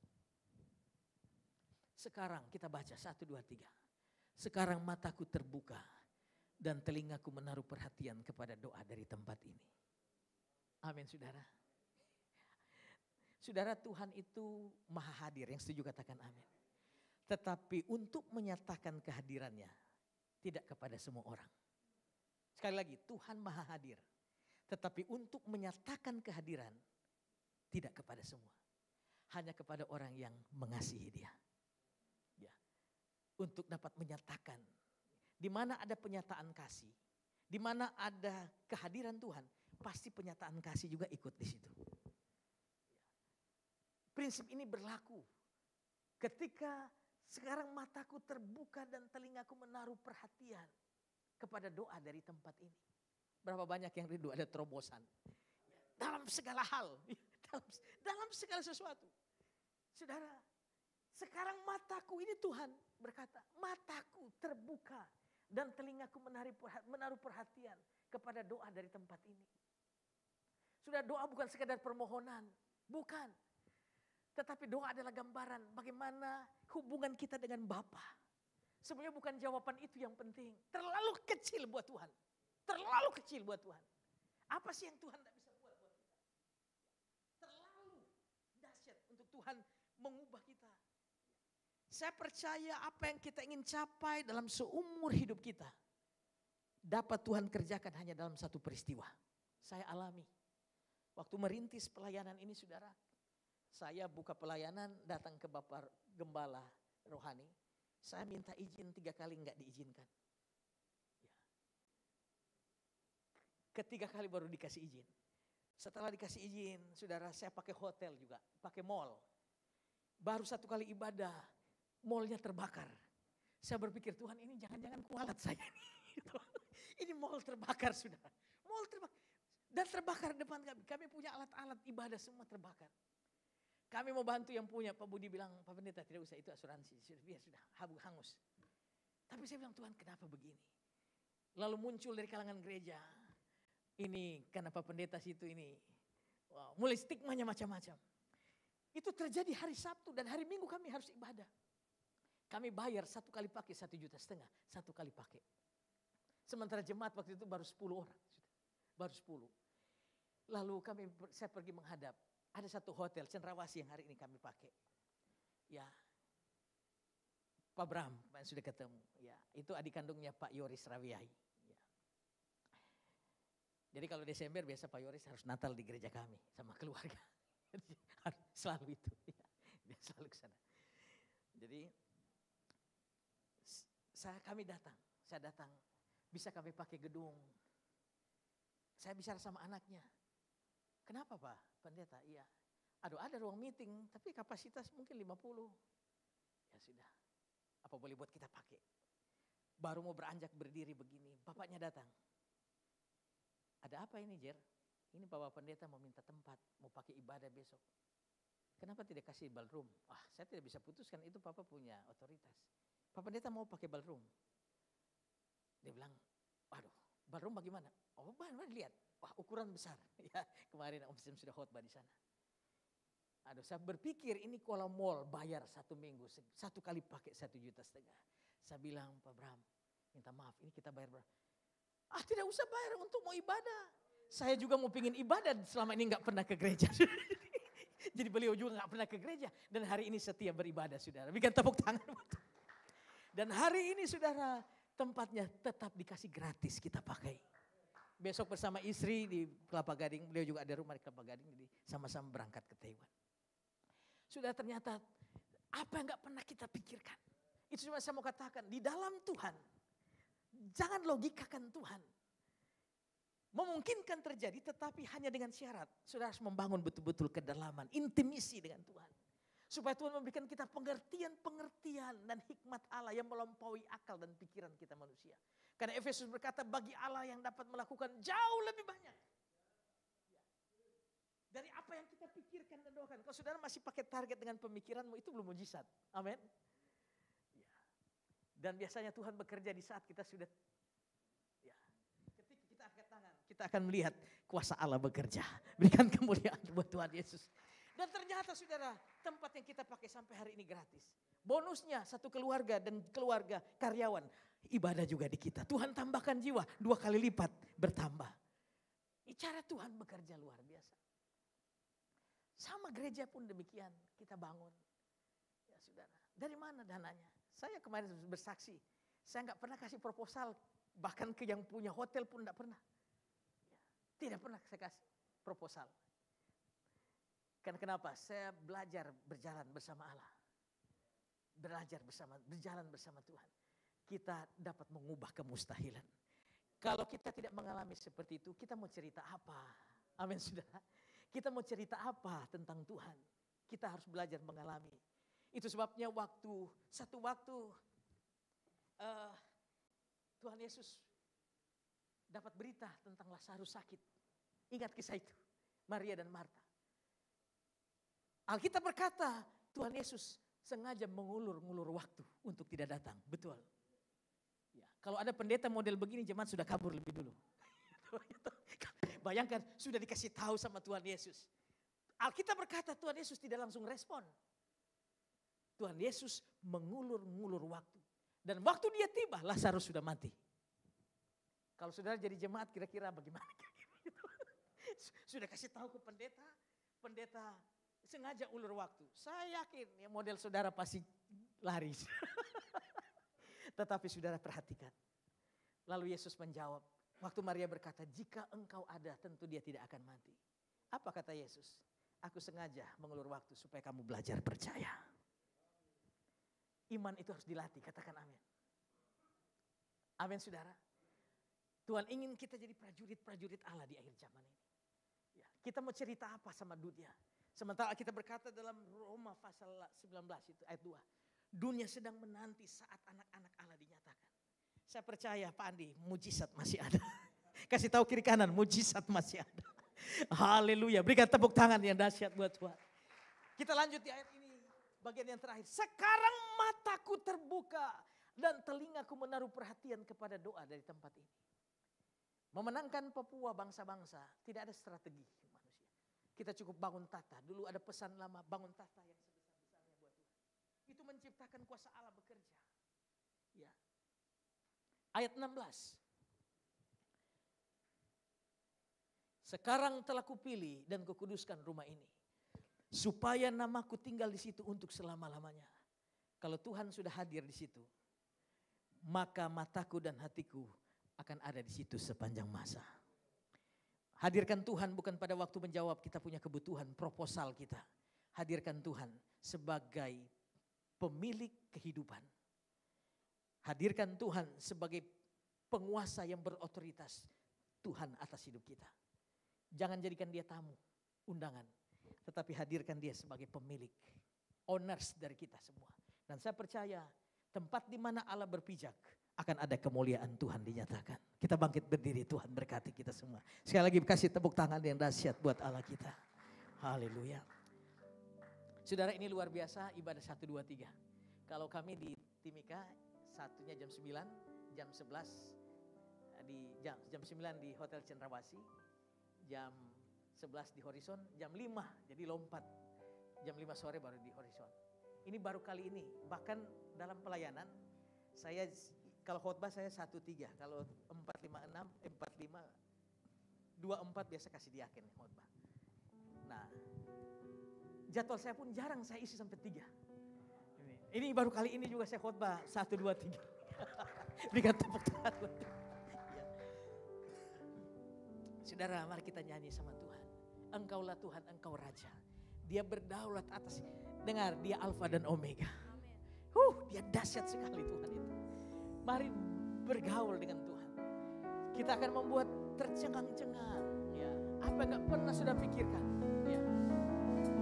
Sekarang kita baca 1, 2, 3. Sekarang mataku terbuka dan telingaku menaruh perhatian kepada doa dari tempat ini. Amin saudara. Saudara, Tuhan itu maha hadir, yang setuju katakan amin. Tetapi untuk menyatakan kehadirannya tidak kepada semua orang. Sekali lagi, Tuhan maha hadir. Tetapi untuk menyatakan kehadiran tidak kepada semua. Hanya kepada orang yang mengasihi dia. Ya. Untuk dapat menyatakan. Di mana ada penyataan kasih. Di mana ada kehadiran Tuhan. Pasti penyataan kasih juga ikut di situ. Prinsip ini berlaku. Ketika sekarang mataku terbuka dan telingaku menaruh perhatian kepada doa dari tempat ini. Berapa banyak yang rindu ada terobosan. Dalam segala hal. Dalam segala sesuatu. Saudara, sekarang mataku ini Tuhan berkata, mataku terbuka dan telingaku menaruh perhatian kepada doa dari tempat ini. Sudah, doa bukan sekadar permohonan, bukan. Tetapi doa adalah gambaran bagaimana hubungan kita dengan Bapa. Sebenarnya bukan jawaban itu yang penting. Terlalu kecil buat Tuhan. Terlalu kecil buat Tuhan. Apa sih yang Tuhan tidak bisa buat kita? Terlalu dahsyat untuk Tuhan mengubah kita. Saya percaya apa yang kita ingin capai dalam seumur hidup kita. Dapat Tuhan kerjakan hanya dalam satu peristiwa. Saya alami. Waktu merintis pelayanan ini saudara. Saya buka pelayanan datang ke Bapak Gembala Rohani. Saya minta izin 3 kali enggak diizinkan. Ya. Ketiga kali baru dikasih izin. Setelah dikasih izin, saudara, saya pakai hotel juga, pakai mall. Baru 1 kali ibadah, mallnya terbakar. Saya berpikir, Tuhan ini jangan-jangan kualat saya nih. Ini mall terbakar saudara. Mall terbakar. Dan terbakar depan kami. Kami punya alat-alat ibadah semua terbakar. Kami mau bantu yang punya. Pak Budi bilang, Pak Pendeta tidak usah, itu asuransi. Sudah hangus. Tapi saya bilang, Tuhan kenapa begini? Lalu muncul dari kalangan gereja. Ini karena Pak Pendeta situ ini. Wow, mulai stigmanya macam-macam. Itu terjadi hari Sabtu dan hari Minggu kami harus ibadah. Kami bayar 1 kali pakai 1,5 juta. 1 kali pakai. Sementara jemaat waktu itu baru 10 orang. Baru 10. Lalu saya pergi menghadap. Ada satu hotel Cendrawasih yang hari ini kami pakai. Ya, Pak Bram sudah ketemu. Ya, itu adik kandungnya Pak Yoris Rawiai. Ya. Jadi kalau Desember biasa Pak Yoris harus Natal di gereja kami sama keluarga. Selalu itu. Ya. Dia selalu ke sana. Jadi kami datang. Saya datang. Bisa kami pakai gedung. Saya bicara sama anaknya. Kenapa Pak Pendeta? Iya. Aduh, ada ruang meeting tapi kapasitas mungkin 50. Ya sudah. Apa boleh buat kita pakai? Baru mau beranjak berdiri begini. Bapaknya datang. Ada apa ini Jer? Ini Bapak Pendeta mau minta tempat. Mau pakai ibadah besok. Kenapa tidak kasih ballroom? Saya tidak bisa putuskan. Itu Papa punya otoritas. Pak Pendeta mau pakai ballroom. Dia bilang, waduh, ballroom bagaimana? Oh, mana lihat. Wah, ukuran besar. Ya, kemarin Om Sim sudah khotbah di sana. Aduh, saya berpikir ini kalau mall bayar 1 minggu, 1 kali pakai 1,5 juta. Saya bilang, Pak Bram, minta maaf, ini kita bayar berapa? Tidak usah bayar untuk mau ibadah. Saya juga mau pingin ibadah, selama ini nggak pernah ke gereja. Jadi beliau juga nggak pernah ke gereja. Dan hari ini setia beribadah, saudara. Berikan tepuk tangan. Dan hari ini, saudara, tempatnya tetap dikasih gratis kita pakai. Besok bersama istri di Kelapa Gading, beliau juga ada rumah di Kelapa Gading, jadi sama-sama berangkat ke Taiwan. Sudah ternyata apa yang gak pernah kita pikirkan. Itu cuma saya mau katakan, di dalam Tuhan, jangan logikakan Tuhan. Memungkinkan terjadi tetapi hanya dengan syarat. Saudara harus membangun betul-betul kedalaman, intimisi dengan Tuhan. Supaya Tuhan memberikan kita pengertian dan hikmat Allah yang melampaui akal dan pikiran kita manusia. Karena Efesus berkata bagi Allah yang dapat melakukan jauh lebih banyak. Dari apa yang kita pikirkan dan doakan. Kalau saudara masih pakai target dengan pemikiranmu itu belum mujizat. Amin. Ya. Dan biasanya Tuhan bekerja di saat kita sudah. Ya. Ketika kita angkat tangan kita akan melihat kuasa Allah bekerja. Berikan kemuliaan buat Tuhan Yesus. Dan ternyata saudara, tempat yang kita pakai sampai hari ini gratis. Bonusnya satu keluarga dan keluarga karyawan. Ibadah juga di kita. Tuhan tambahkan jiwa 2 kali lipat bertambah. Cara Tuhan bekerja luar biasa. Sama gereja pun demikian, kita bangun. Ya saudara, dari mana dananya? Saya kemarin bersaksi, saya nggak pernah kasih proposal, bahkan ke yang punya hotel pun nggak pernah. Ya, tidak pernah saya kasih proposal. Karena kenapa? Saya belajar berjalan bersama Allah. Berjalan bersama Tuhan. Kita dapat mengubah kemustahilan. Kalau kita tidak mengalami seperti itu, kita mau cerita apa? Amin saudara. Kita mau cerita apa tentang Tuhan? Kita harus belajar mengalami. Itu sebabnya satu waktu Tuhan Yesus dapat berita tentang Lazarus sakit. Ingat kisah itu, Maria dan Marta. Alkitab berkata, Tuhan Yesus sengaja mengulur-ngulur waktu untuk tidak datang. Betul. Ya, kalau ada pendeta model begini, jemaat sudah kabur lebih dulu. Bayangkan sudah dikasih tahu sama Tuhan Yesus. Alkitab berkata Tuhan Yesus tidak langsung respon. Tuhan Yesus mengulur-ngulur waktu. Dan waktu dia tiba, Lazarus sudah mati. Kalau saudara jadi jemaat kira-kira bagaimana? Sudah kasih tahu ke pendeta sengaja ulur waktu. Saya yakin ya model saudara pasti lari. Tetapi saudara perhatikan. Lalu Yesus menjawab. Waktu Maria berkata, jika engkau ada tentu dia tidak akan mati. Apa kata Yesus? Aku sengaja mengulur waktu supaya kamu belajar percaya. Iman itu harus dilatih, katakan amin. Amin saudara. Tuhan ingin kita jadi prajurit-prajurit Allah di akhir zaman ini. Ya, kita mau cerita apa sama dunia? Sementara kita berkata dalam Roma pasal 19 itu ayat 2. Dunia sedang menanti saat anak-anak Allah dinyatakan. Saya percaya Pak Andi, mujizat masih ada. Kasih tahu kiri kanan, mujizat masih ada. Haleluya, berikan tepuk tangan yang dahsyat buat Tuhan. Kita lanjut di ayat ini, bagian yang terakhir. Sekarang mataku terbuka dan telingaku menaruh perhatian kepada doa dari tempat ini. Memenangkan Papua bangsa-bangsa, tidak ada strategi manusia. Kita cukup bangun tata, dulu ada pesan lama, bangun tata yang sebesar-besarnya buat Tuhan. Itu menciptakan kuasa Allah bekerja. Ya. Ayat 16. Sekarang telah kupilih dan kukuduskan rumah ini. Supaya namaku tinggal di situ untuk selama-lamanya. Kalau Tuhan sudah hadir di situ, maka mataku dan hatiku akan ada di situ sepanjang masa. Hadirkan Tuhan bukan pada waktu menjawab kita punya kebutuhan, proposal kita. Hadirkan Tuhan sebagai pemilik kehidupan. Hadirkan Tuhan sebagai penguasa yang berotoritas. Tuhan atas hidup kita. Jangan jadikan dia tamu, undangan. Tetapi hadirkan dia sebagai pemilik, owners dari kita semua. Dan saya percaya tempat di mana Allah berpijak akan ada kemuliaan Tuhan dinyatakan. Kita bangkit berdiri, Tuhan berkati kita semua. Sekali lagi kasih tepuk tangan yang dahsyat buat Allah kita. Haleluya. Saudara, ini luar biasa ibadah 1, 2, 3. Kalau kami di Timika, satunya jam 9, jam 11 jam 9 di Hotel Cendrawasih, jam 11 di Horizon, jam 5 jadi lompat. Jam 5 sore baru di Horizon. Ini baru kali ini, bahkan dalam pelayanan saya kalau khotbah saya 1-3, kalau 4-5-6, 4-5, 2-4 biasa kasih diaken khotbah. Nah, jadwal saya pun jarang saya isi sampai 3. Ini baru kali ini juga saya khotbah 1, 2, 3. Berikan tepuk tangan buat Tuhan. Ya. Saudara, mari kita nyanyi sama Tuhan. Engkaulah Tuhan, Engkau Raja. Dia berdaulat atas, dengar, dia Alfa dan Omega. Dia dahsyat sekali Tuhan itu. Mari bergaul dengan Tuhan. Kita akan membuat tercengang-cengang. Ya. Apa yang gak pernah sudah pikirkan. Ya.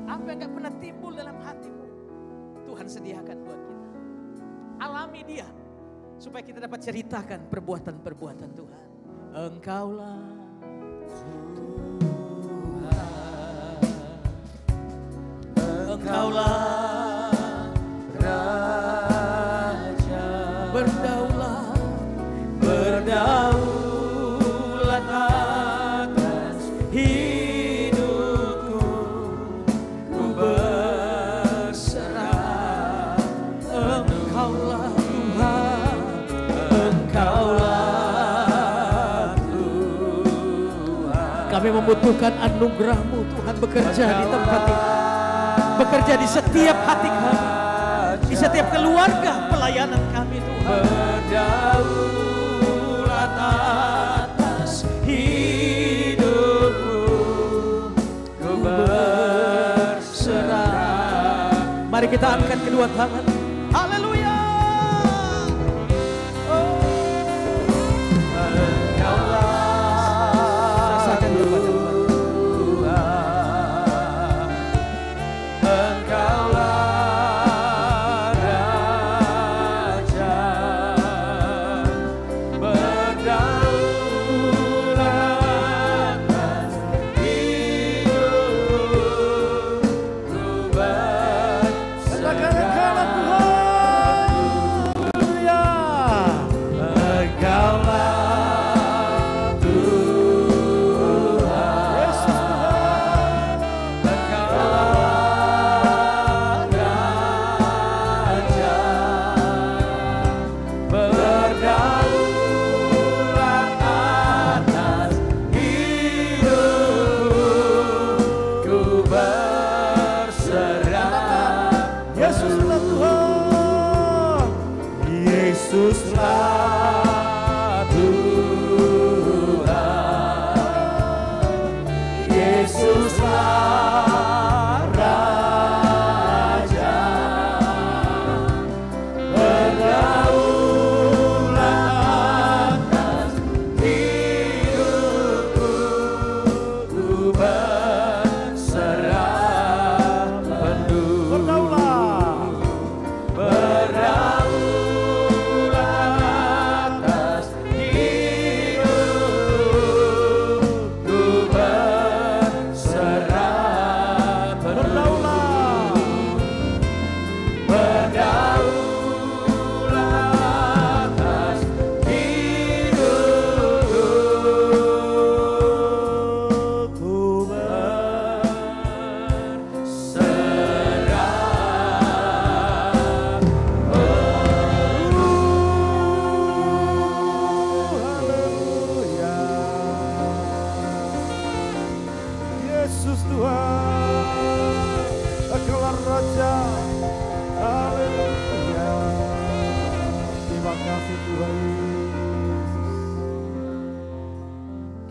Apa yang gak pernah timbul dalam hatimu. Tuhan sediakan buat kita. Alami dia. Supaya kita dapat ceritakan perbuatan-perbuatan Tuhan. Engkaulah Tuhan. Engkaulah Raja. Berdaulat atas hidupku. Ku berserah. Engkaulah Tuhan. Engkaulah Tuhan. Kami Kami membutuhkan anugerah-Mu Tuhan bekerja di tempat ini. Bekerja di setiap hati kami. Di setiap keluarga pelayanan kami Tuhan. Berdaulat atas hidupku, ku berserah. Mari kita angkat kedua tangan. Haleluya. Rasakan berbaca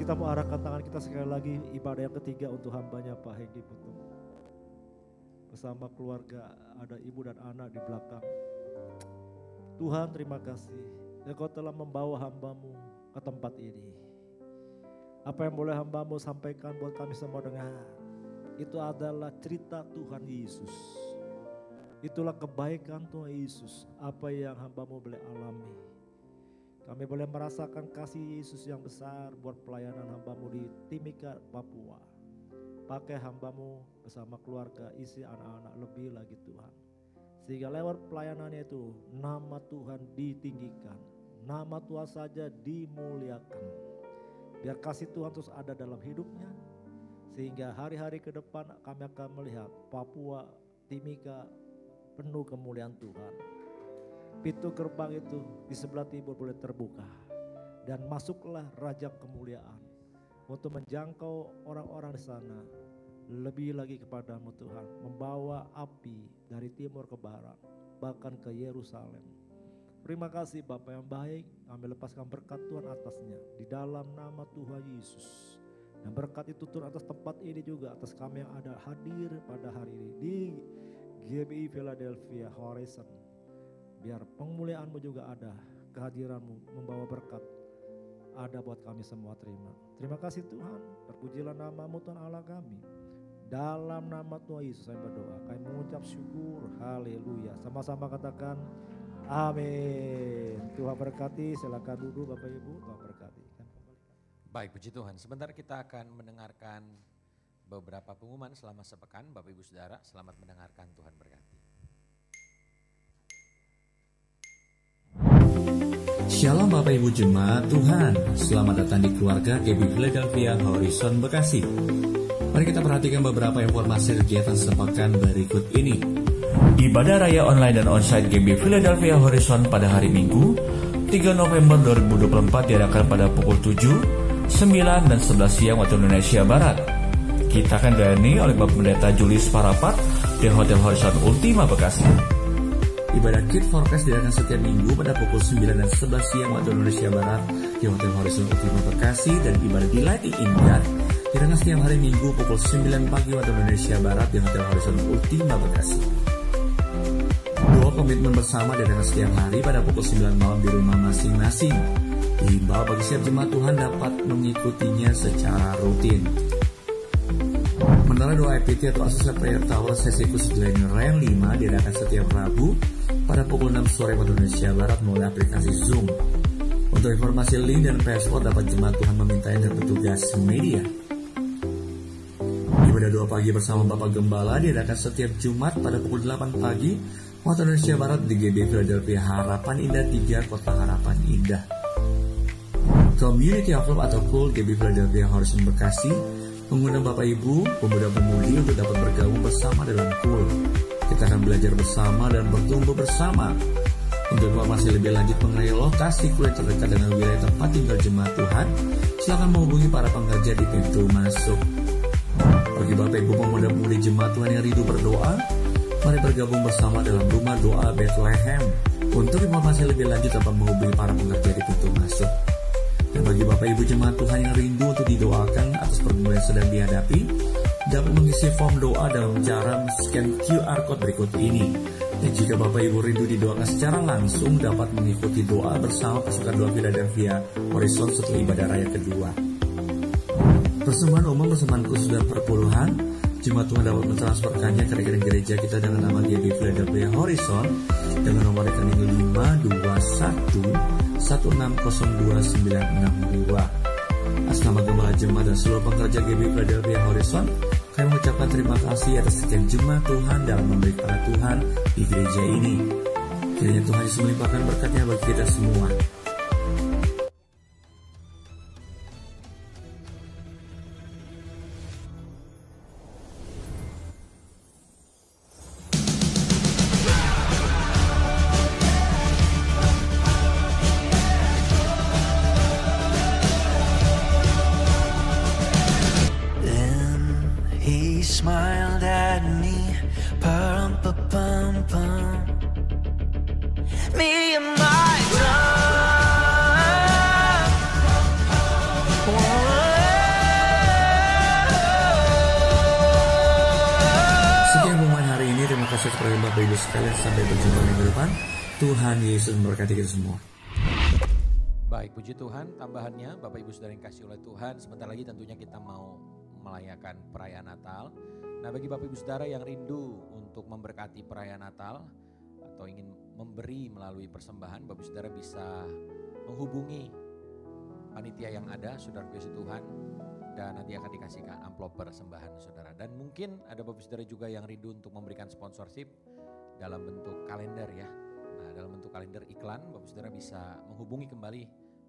Kita mau arahkan tangan kita sekali lagi ibadah yang ketiga untuk hambanya Pak Hengki Putung. Bersama keluarga, ada ibu dan anak di belakang. Tuhan terima kasih, Engkau telah membawa hamba-Mu ke tempat ini. Apa yang boleh hamba-Mu sampaikan buat kami semua dengar, itu adalah cerita Tuhan Yesus. Itulah kebaikan Tuhan Yesus, apa yang hamba-Mu boleh alami. Kami boleh merasakan kasih Yesus yang besar buat pelayanan hamba-Mu di Timika, Papua. Pakai hamba-Mu bersama keluarga, isi anak-anak lebih lagi Tuhan. Sehingga lewat pelayanannya itu nama Tuhan ditinggikan. Nama Tuhan saja dimuliakan. Biar kasih Tuhan terus ada dalam hidupnya. Sehingga hari-hari ke depan kami akan melihat Papua, Timika penuh kemuliaan Tuhan. Pintu gerbang itu di sebelah timur boleh terbuka. Dan masuklah Raja Kemuliaan. Untuk menjangkau orang-orang di sana. Lebih lagi kepadamu Tuhan. Membawa api dari timur ke barat. Bahkan ke Yerusalem. Terima kasih Bapa yang baik. Kami lepaskan berkat Tuhan atasnya. Di dalam nama Tuhan Yesus. Dan berkat itu turun atas tempat ini juga. Atas kami yang ada hadir pada hari ini. Di GBI Philadelphia Horizon. Biar pemuliaan-Mu juga ada. Kehadiran-Mu membawa berkat. Ada buat kami semua terima. Terima kasih Tuhan. Terpujilah nama-Mu Tuhan Allah kami. Dalam nama Tuhan Yesus saya berdoa. Kami mengucap syukur. Haleluya. Sama-sama katakan amin. Tuhan berkati. Silakan duduk Bapak Ibu. Tuhan berkati. Baik, puji Tuhan. Sebentar kita akan mendengarkan beberapa pengumuman selama sepekan. Bapak Ibu Saudara, selamat mendengarkan. Tuhan berkati. Shalom Bapak Ibu Jemaat Tuhan, selamat datang di keluarga GBI Philadelphia Horizon Bekasi. Mari kita perhatikan beberapa informasi kegiatan sepekan berikut ini. Ibadah Raya Online dan Onsite GBI Philadelphia Horizon pada hari Minggu 3 November 2024 diadakan pada pukul 7 9 dan 11 siang waktu Indonesia Barat. Kita akan dilayani oleh Bapak Pendeta Julius Parapat di Hotel Horizon Ultima Bekasi. Ibadah Kid Forecast diadakan setiap minggu pada pukul 9 dan 11 siang waktu Indonesia Barat di Hotel Horizon Ultima Bekasi, dan ibadah Delighting in God diadakan setiap hari Minggu pukul 9 pagi waktu Indonesia Barat di Hotel Horizon Ultima Bekasi. Doa komitmen bersama diadakan setiap hari pada pukul 9 malam di rumah masing-masing. Dihimbau bagi setiap jemaat Tuhan dapat mengikutinya secara rutin. Menara doa IPT atau Associate Prayer Tower sesi khusus Ren 5 diadakan setiap Rabu pada pukul 6 sore waktu Indonesia Barat melalui aplikasi Zoom. Untuk informasi link dan password dapat jemaat Tuhan memintanya dari petugas media. Ibadah doa pagi bersama Bapak Gembala diadakan setiap Jumat pada pukul 8 pagi waktu Indonesia Barat di GB Philadelphia Harapan Indah 3, Kota Harapan Indah. Community of Love atau KUL GB Philadelphia Horizon Bekasi mengundang Bapak Ibu, pemuda-pemudi untuk dapat bergabung bersama dalam KUL. Kita akan belajar bersama dan bertumbuh bersama. Untuk informasi lebih lanjut mengenai lokasi KUL yang terdekat dengan wilayah tempat tinggal jemaat Tuhan, silakan menghubungi para pengerja di pintu masuk. Bagi Bapak Ibu pemuda-pemudi jemaat Tuhan yang rindu berdoa, mari bergabung bersama dalam rumah doa Bethlehem. Untuk informasi lebih lanjut dapat menghubungi para pengerja di pintu masuk. Dan bagi Bapak Ibu jemaat Tuhan yang rindu untuk didoakan atas pergumulan yang sedang dihadapi, dapat mengisi form doa dalam cara scan QR code berikut ini. Dan jika Bapak Ibu rindu didoakan secara langsung, dapat mengikuti doa bersama pasukan doa Philadelphia Horizon setelah ibadah raya kedua. Persembahan umum, persembahan khusus dan perpuluhan, jemaat Tuhan dapat mentransferkannya ke rekening gereja kita dengan nama GB Philadelphia Horizon dengan nomor rekening 521160292. Atas nama Gembala Jemaat dan seluruh pekerja GB Philadelphia Horizon, kami mengucapkan terima kasih atas sekian jemaat Tuhan dalam memberi kepada Tuhan di gereja ini. Kiranya Tuhan Yesus melimpahkan berkatnya bagi kita semua. Smiled at me, pum pum pum pum. Me and my drum. Sekian pengumuman hari ini. Terima kasih kepada Bapak Ibu sekalian. Sampai berjumpa minggu depan. Tuhan Yesus memberkati kita semua. Baik, puji Tuhan. Tambahannya Bapak Ibu Saudara yang kasih oleh Tuhan, sebentar lagi tentunya kita mau melayakan perayaan Natal. Nah, bagi Bapak Ibu Saudara yang rindu untuk memberkati perayaan Natal atau ingin memberi melalui persembahan, Bapak Ibu Saudara bisa menghubungi panitia yang ada, Saudara kasih Tuhan, dan nanti akan dikasihkan amplop persembahan Saudara. Dan mungkin ada Bapak Ibu Saudara juga yang rindu untuk memberikan sponsorship dalam bentuk kalender ya. Nah, dalam bentuk kalender iklan, Bapak Ibu Saudara bisa menghubungi kembali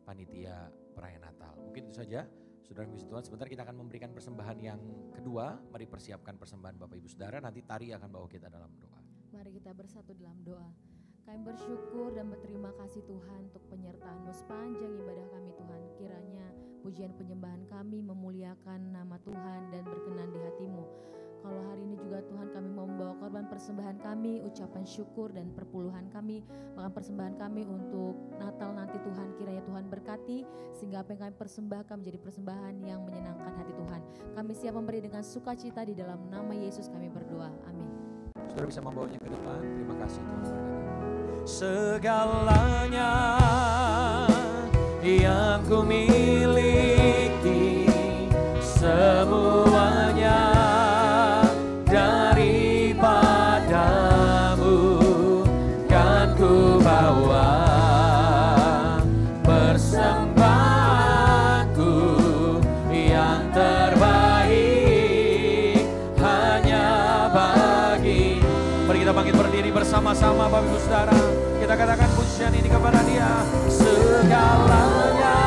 panitia perayaan Natal. Mungkin itu saja. Saudara Yesus Tuhan, sebentar kita akan memberikan persembahan yang kedua. Mari persiapkan persembahan Bapak Ibu Saudara, nanti Tari akan bawa kita dalam doa. Mari kita bersatu dalam doa. Kami bersyukur dan berterima kasih Tuhan untuk penyertaan-Mu sepanjang ibadah kami Tuhan. Kiranya pujian penyembahan kami memuliakan nama Tuhan dan berkenan di hati-Mu. Kalau hari ini juga Tuhan kami mau membawa korban persembahan kami, ucapan syukur dan perpuluhan kami, bahkan persembahan kami untuk Natal nanti Tuhan, kiranya Tuhan berkati sehingga apa yang kami persembahkan menjadi persembahan yang menyenangkan hati Tuhan. Kami siap memberi dengan sukacita di dalam nama Yesus kami berdoa. Amin. Saudara bisa membawanya ke depan. Terima kasih Tuhan berkati. Segalanya yang ku miliki, semuanya daripadamu kan ku bawa. Persembahanku yang terbaik hanya bagi. Mari kita bangkit berdiri bersama-sama Bapak Ibu Saudara. Kita katakan pujian ini kepada Dia. Segalanya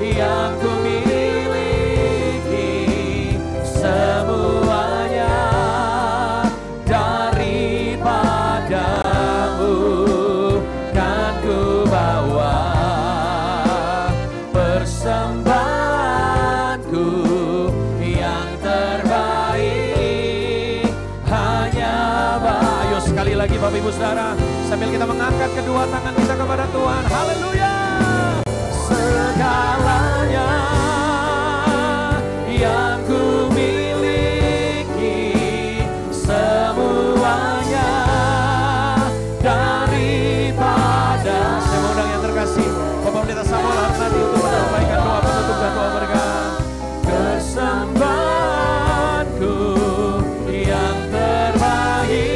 yang ku miliki, semuanya daripadamu kan ku bawa. persembahanku yang terbaik hanya Ayo sekali lagi Bapak Ibu Saudara, sambil kita mengangkat kedua tangan kita kepada Tuhan. Haleluya. Segalanya yang ku miliki, semuanya daripada. Saya mau undang yang terkasih, Bapak Pendeta Samuel Hartati untuk menyampaikan doa penutup dan doa berkat. Persembahanku yang terbaik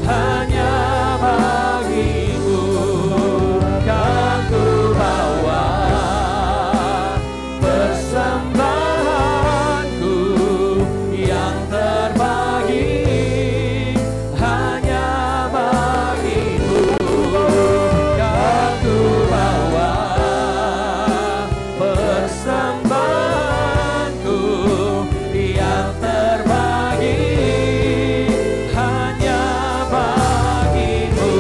hanya bagimu kan ku bawa. Persembahanku yang terbaik hanya bagimu kan ku bawa. Persembahanku yang terbaik hanya bagimu.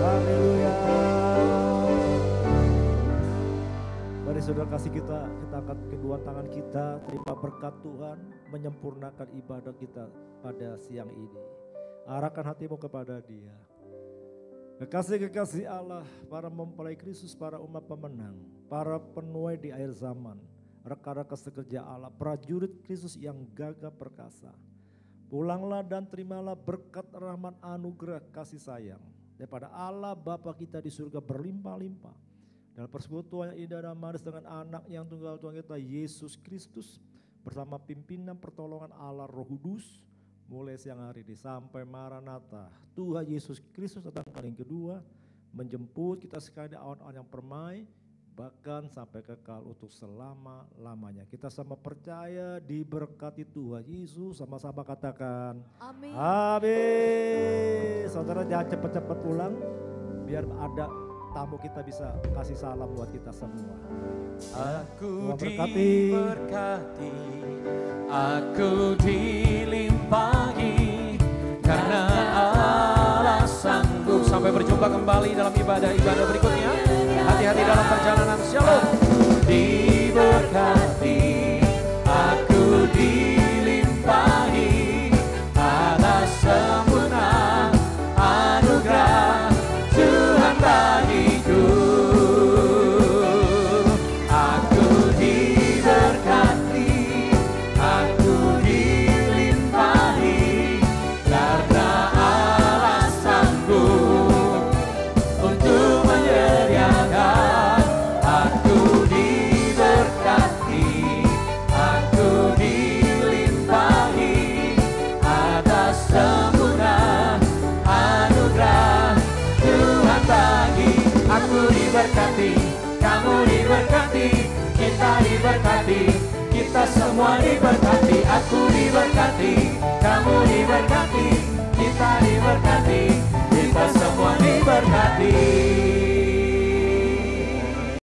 Haleluya. Mari saudara kasih kita angkat kedua tangan kita, terima berkat Tuhan, menyempurnakan ibadah kita pada siang ini. Arahkan hatimu kepada Dia. Kekasih-kekasih Allah, para mempelai Kristus, para umat pemenang, para penuai di akhir zaman, rekan-rekan sekerja Allah, prajurit Kristus yang gagah perkasa. Pulanglah dan terimalah berkat rahmat anugerah kasih sayang daripada Allah Bapa kita di surga berlimpah-limpah. Dan persekutuan yang indah dan manis dengan anak yang tunggal Tuhan kita Yesus Kristus bersama pimpinan pertolongan Allah Roh Kudus mulai siang hari ini sampai Maranatha. Tuhan Yesus Kristus datang kali yang kedua menjemput kita sekali di awan-awan yang permai bahkan sampai kekal untuk selama-lamanya. Kita sama percaya diberkati Tuhan Yesus, sama-sama katakan Amin. amin. Saudara jangan cepat-cepat pulang biar ada tamu kita bisa kasih salam buat kita semua. Aku Tuhan berkati. diberkati, aku dilimpahi, karena Allah sanggup. Sampai berjumpa kembali dalam ibadah-ibadah berikutnya. Hati-hati dalam perjalanan. Shalom. Diberkati, aku dilimpahi, atas sempurna anugerah Tuhan bagiku. Aku diberkati, aku dilimpahi, karena Allah sanggup untuk menyediakan. Aku diberkati, aku dilimpahi, atas sempurna anugerah Tuhan bagi. Aku diberkati, kamu diberkati, kita diberkati, kita semua diberkati. Aku diberkati, kamu diberkati, kita diberkati, kita semua diberkati.